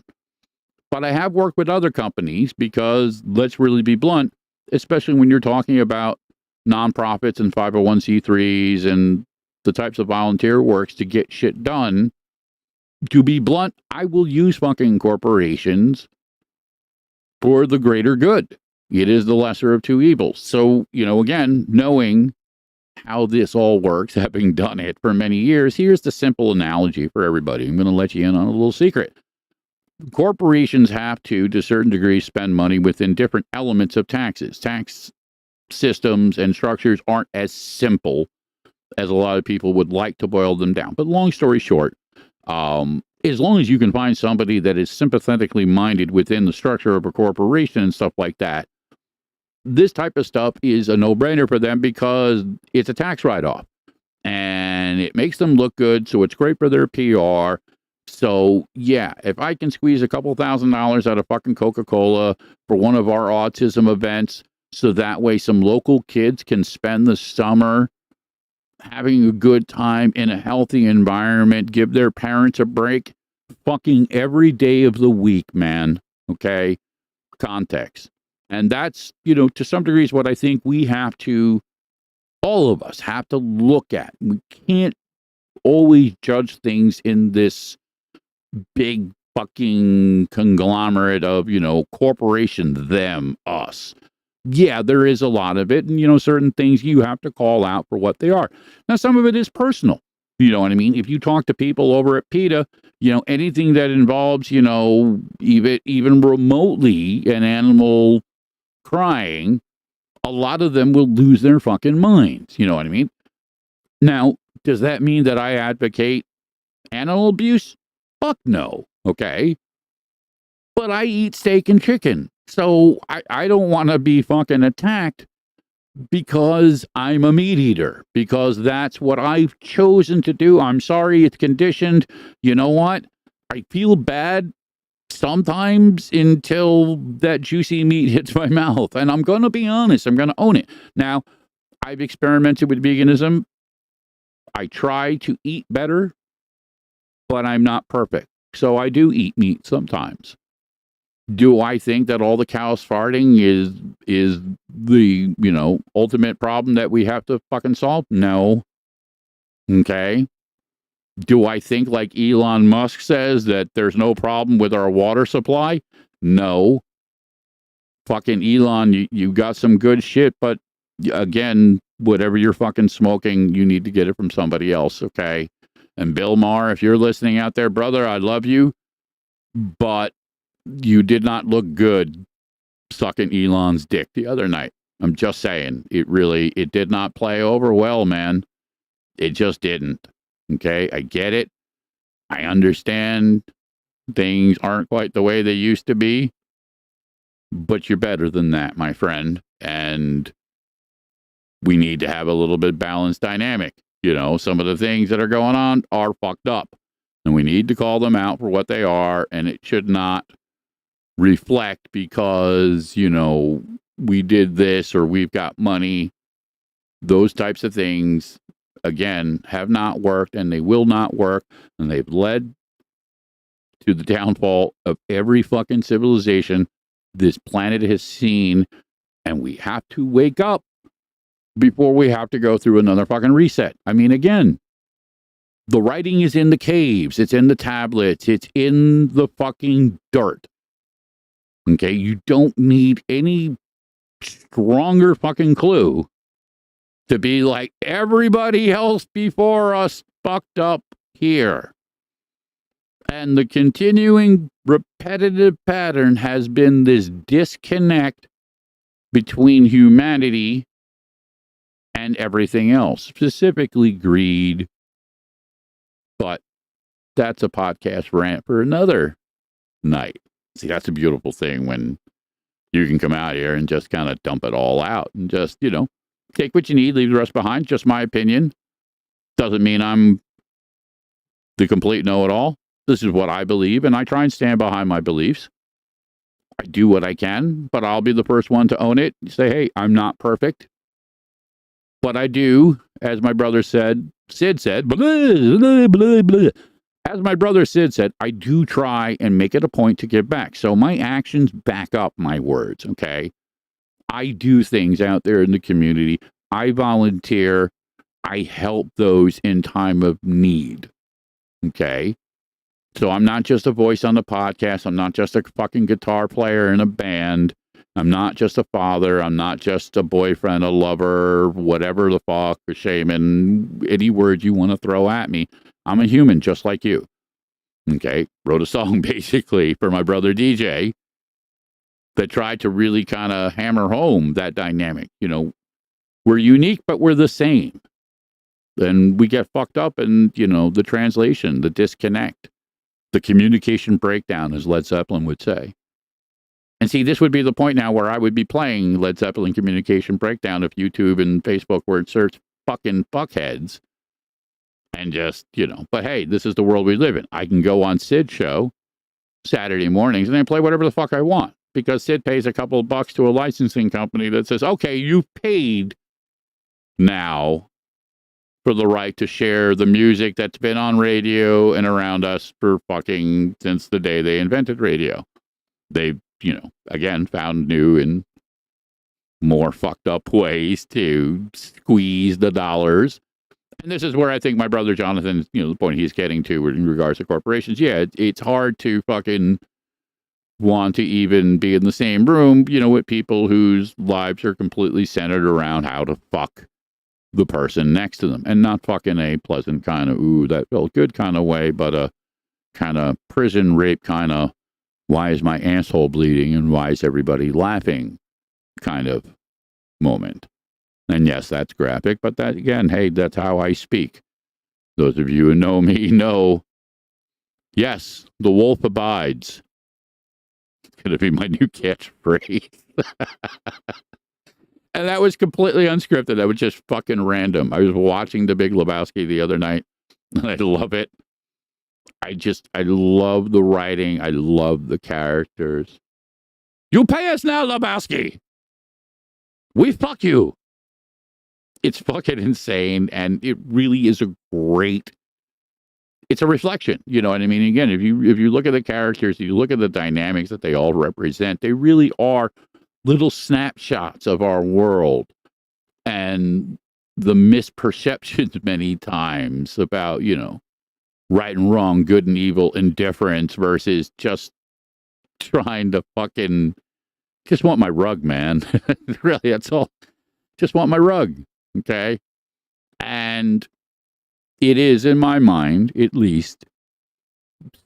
But I have worked with other companies because, let's really be blunt, especially when you're talking about nonprofits and 501c3s and the types of volunteer works to get shit done. To be blunt, I will use fucking corporations for the greater good. It is the lesser of two evils. So, again, knowing how this all works, having done it for many years, here's the simple analogy for everybody. I'm going to let you in on a little secret. Corporations have to certain degrees, spend money within different elements of taxes. Tax systems and structures aren't as simple as a lot of people would like to boil them down. But long story short, as long as you can find somebody that is sympathetically minded within the structure of a corporation and stuff like that, this type of stuff is a no-brainer for them because it's a tax write-off. And it makes them look good, so it's great for their PR. So, yeah, if I can squeeze a couple $1,000s out of fucking Coca-Cola for one of our autism events, so that way some local kids can spend the summer having a good time in a healthy environment, give their parents a break, fucking every day of the week, man. Okay? Context. And that's, to some degrees what I think we have to, all of us have to look at. We can't always judge things in this big fucking conglomerate of, corporation, them, us. Yeah, there is a lot of it. And, certain things you have to call out for what they are. Now, some of it is personal. You know what I mean? If you talk to people over at PETA, anything that involves, even remotely an animal crying, a lot of them will lose their fucking minds. You know what I mean? Now, does that mean that I advocate animal abuse? Fuck no. Okay. But I eat steak and chicken. So I don't want to be fucking attacked because I'm a meat eater, because that's what I've chosen to do. I'm sorry, it's conditioned. You know what? I feel bad sometimes until that juicy meat hits my mouth. And I'm going to be honest, I'm going to own it. Now, I've experimented with veganism. I try to eat better, but I'm not perfect. So I do eat meat sometimes. Do I think that all the cows farting is the, ultimate problem that we have to fucking solve? No. Okay. Do I think, like Elon Musk says, that there's no problem with our water supply? No. Fucking Elon, you got some good shit, but again, whatever you're fucking smoking, you need to get it from somebody else, okay? And Bill Maher, if you're listening out there, brother, I love you, but you did not look good sucking Elon's dick the other night. I'm just saying, it did not play over well, man. It just didn't. Okay, I get it. I understand things aren't quite the way they used to be. But you're better than that, my friend. And we need to have a little bit balanced dynamic. Some of the things that are going on are fucked up. And we need to call them out for what they are. And it should not reflect because, we did this or we've got money. Those types of things, again, have not worked and they will not work. And they've led to the downfall of every fucking civilization this planet has seen. And we have to wake up before we have to go through another fucking reset. I mean, again, the writing is in the caves. It's in the tablets. It's in the fucking dirt. Okay? You don't need any stronger fucking clue to be like everybody else before us fucked up here. And the continuing repetitive pattern has been this disconnect between humanity and everything else, specifically greed. But that's a podcast rant for another night. See, that's a beautiful thing when you can come out here and just kind of dump it all out and just, take what you need, leave the rest behind. Just my opinion. Doesn't mean I'm the complete know-it-all. This is what I believe, and I try and stand behind my beliefs. I do what I can, but I'll be the first one to own it. Say, hey, I'm not perfect. But I do, as my brother Sid said, blah, blah, blah, blah. As my brother Sid said, I do try and make it a point to give back. So my actions back up my words, okay? I do things out there in the community. I volunteer. I help those in time of need, okay? So I'm not just a voice on the podcast. I'm not just a fucking guitar player in a band. I'm not just a father. I'm not just a boyfriend, a lover, whatever the fuck, a shaman, any word you want to throw at me. I'm a human just like you. Okay? Wrote a song basically for my brother DJ that tried to really kind of hammer home that dynamic. We're unique, but we're the same. And we get fucked up in, the translation, the disconnect, the communication breakdown, as Led Zeppelin would say. And see, this would be the point now where I would be playing Led Zeppelin Communication Breakdown if YouTube and Facebook were to search fucking fuckheads. And just, but hey, this is the world we live in. I can go on Sid's show Saturday mornings and then play whatever the fuck I want. Because Sid pays a couple of bucks to a licensing company that says, okay, you've paid now for the right to share the music that's been on radio and around us for fucking since the day they invented radio. They've, again, found new and more fucked up ways to squeeze the dollars. And this is where I think my brother Jonathan, the point he's getting to in regards to corporations. Yeah, it's hard to fucking want to even be in the same room, with people whose lives are completely centered around how to fuck the person next to them. And not fucking a pleasant kind of, ooh, that felt good kind of way, but a kind of prison rape kind of, why is my asshole bleeding and why is everybody laughing kind of moment. And yes, that's graphic, but that again, hey, that's how I speak. Those of you who know me know, yes, the wolf abides. It's going to be my new catchphrase. And that was completely unscripted. That was just fucking random. I was watching The Big Lebowski the other night, and I love it. I love the writing. I love the characters. You pay us now, Lebowski. We fuck you. It's fucking insane, and it really is it's a reflection, you know what I mean? Again, if you look at the characters, you look at the dynamics that they all represent, they really are little snapshots of our world and the misperceptions many times about, right and wrong, good and evil, indifference versus just trying to fucking just want my rug, man. Really, that's all. Just want my rug. Okay. And it is, in my mind, at least,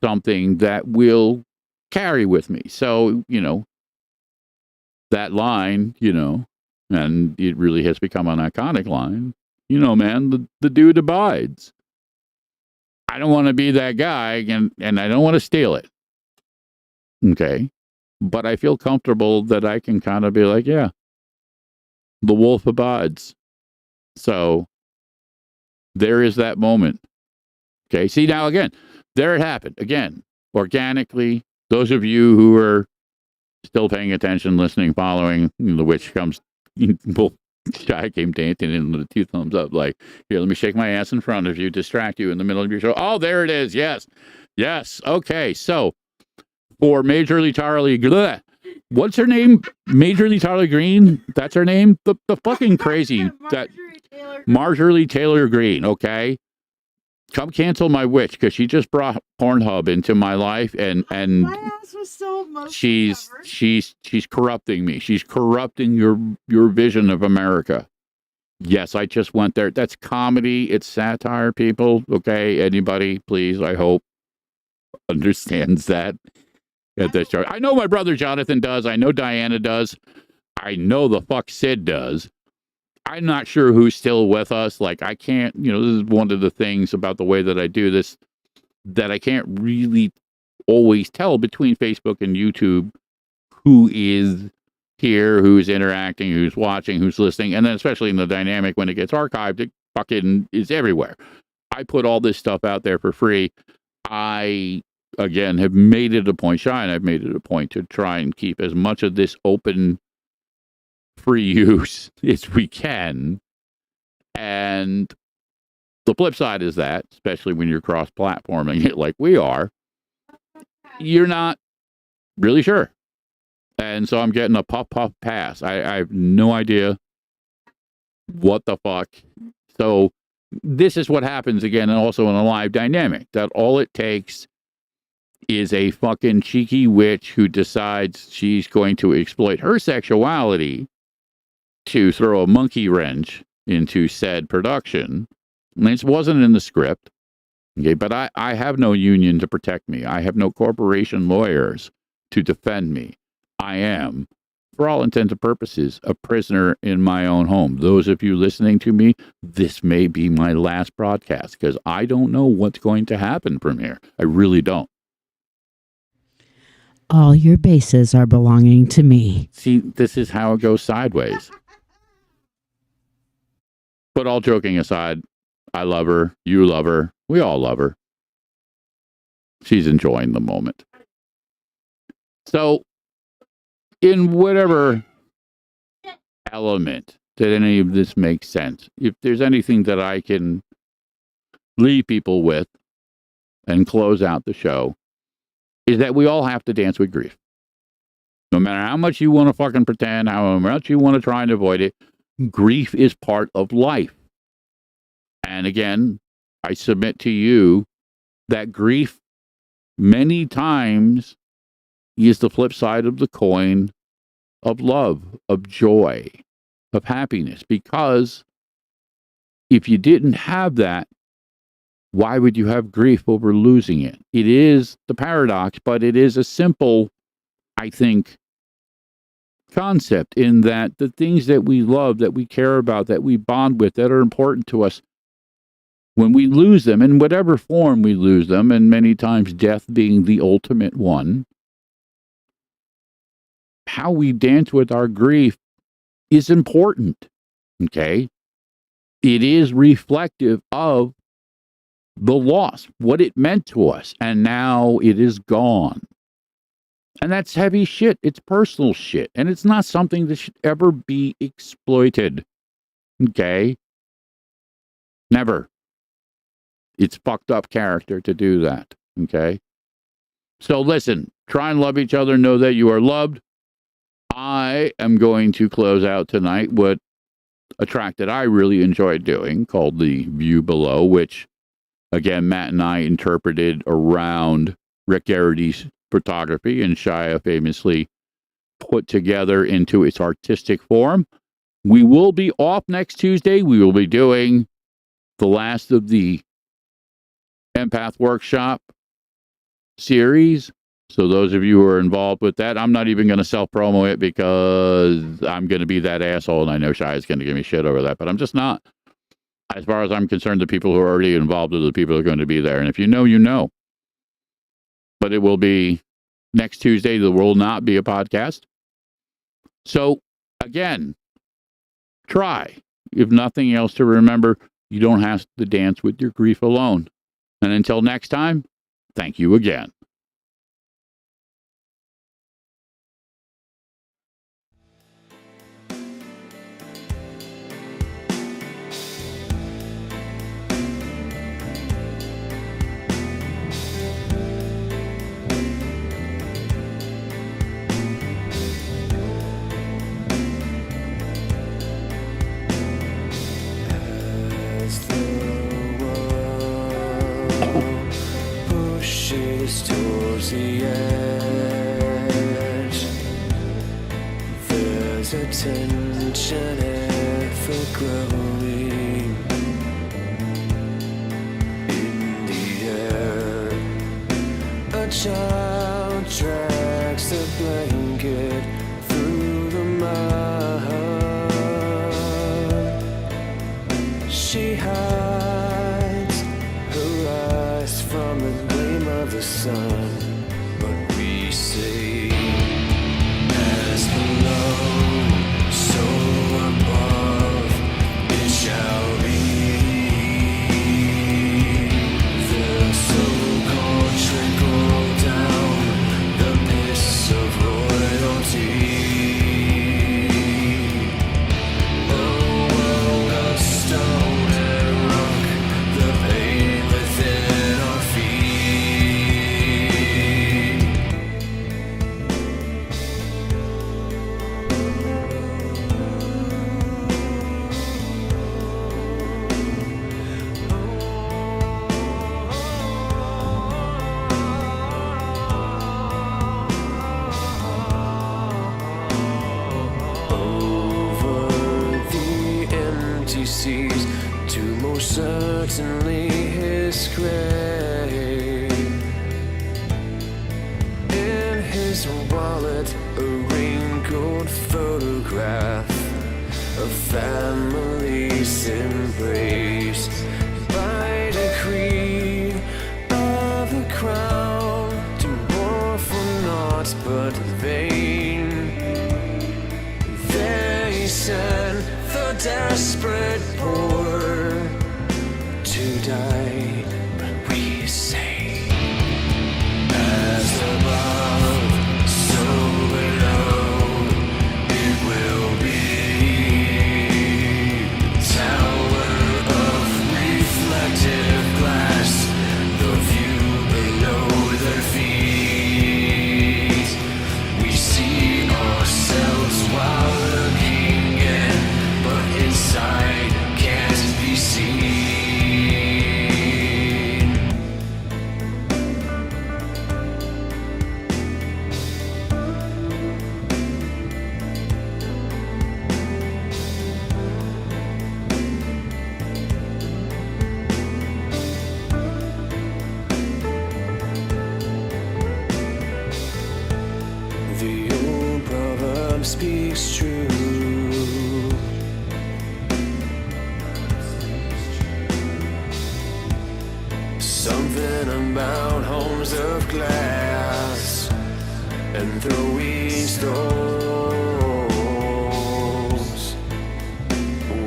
something that will carry with me. So, that line, and it really has become an iconic line, man, the dude abides. I don't want to be that guy, and I don't want to steal it. Okay. but I feel comfortable that I can kind of be like, yeah, the wolf abides. So there is that moment. Okay. See, now again, there it happened. Again, organically, those of you who are still paying attention, listening, following, the witch comes, well, Shiya came dancing in with the 2 thumbs up, like, here, let me shake my ass in front of you, distract you in the middle of your show. Oh, there it is. Yes. Yes. Okay. So for Majorly Charlie, what's her name? Majorly Charlie Green? That's her name? The fucking crazy. Marjorie Taylor Greene. Okay. Come cancel my witch, because she just brought Pornhub into my life, and my ass was so emotionally covered. she's corrupting me. She's corrupting your vision of America. Yes, I just went there. That's comedy. It's satire, people. Okay, anybody, please, I hope, understands that at this show. I know my brother Jonathan does. I know Diana does. I know the fuck Sid does. I'm not sure who's still with us. Like, I can't, this is one of the things about the way that I do this, that I can't really always tell between Facebook and YouTube who is here, who's interacting, who's watching, who's listening. And then especially in the dynamic when it gets archived, it fucking is everywhere. I put all this stuff out there for free. I, again, have made it a point, Shiya and I've made it a point to try and keep as much of this open, free use as we can. And the flip side is that, especially when you're cross-platforming it like we are, you're not really sure. And so I'm getting a puff pass. I have no idea what the fuck. So this is what happens again, and also in a live dynamic, that all it takes is a fucking cheeky witch who decides she's going to exploit her sexuality to throw a monkey wrench into said production. And this wasn't in the script. Okay, but I have no union to protect me. I have no corporation lawyers to defend me. I am, for all intents and purposes, a prisoner in my own home. Those of you listening to me, this may be my last broadcast, because I don't know what's going to happen from here. I really don't. All your bases are belonging to me. See, this is how it goes sideways. But all joking aside, I love her. You love her. We all love her. She's enjoying the moment. So, in whatever element that any of this makes sense, if there's anything that I can leave people with and close out the show, is that we all have to dance with grief. No matter how much you want to fucking pretend, how much you want to try and avoid it, grief is part of life. And again, I submit to you that grief many times is the flip side of the coin of love, of joy, of happiness. Because if you didn't have that, why would you have grief over losing it? It is the paradox, but it is a simple, I think, concept, in that the things that we love, that we care about, that we bond with, that are important to us, when we lose them, in whatever form we lose them, and many times death being the ultimate one, how we dance with our grief is important. Okay? It is reflective of the loss, what it meant to us, and now it is gone. And that's heavy shit. It's personal shit. And it's not something that should ever be exploited. Okay? Never. It's fucked up character to do that. Okay? So listen, try and love each other. Know that you are loved. I am going to close out tonight with a track that I really enjoyed doing called The View Below, which, again, Matt and I interpreted around Rick Garrity's photography, and Shiya famously put together into its artistic form. We will be off next Tuesday. We will be doing the last of the Empath Workshop series. So those of you who are involved with that, I'm not even going to self-promo it, because I'm going to be that asshole, and I know Shiya is going to give me shit over that, but I'm just not. As far as I'm concerned, the people who are already involved are the people who are going to be there. And if you know, you know. But it will be Next Tuesday, there will not be a podcast. So, again, try. If nothing else to remember, you don't have to dance with your grief alone. And until next time, thank you again. As the world pushes towards the edge, there's a tension ever growing in the air. A child drags the blanket through the mud. She hides her eyes from the gleam of the sun, but we say, as below, so above, it shall be. The so-called trickle down, the piss of royalty. A world of stone and rock, the pain within our feet. Over the empty seas to most certainly his grave. In his wallet, a wrinkled photograph of family's embrace. By decree of the crown, to war for naught but vain, they send the desperate poor to die, but we say, as above, so below, it will be. Tower of reflective glass, the view below their feet. We see ourselves while looking in, but inside can't be seen. The old proverb speaks true. Something about homes of glass and throwing stones.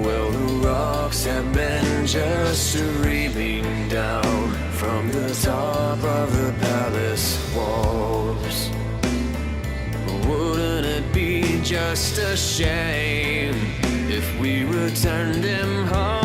Well, the rocks have been just streaming down from the top of the palace walls. Wouldn't it be just a shame if we returned him home?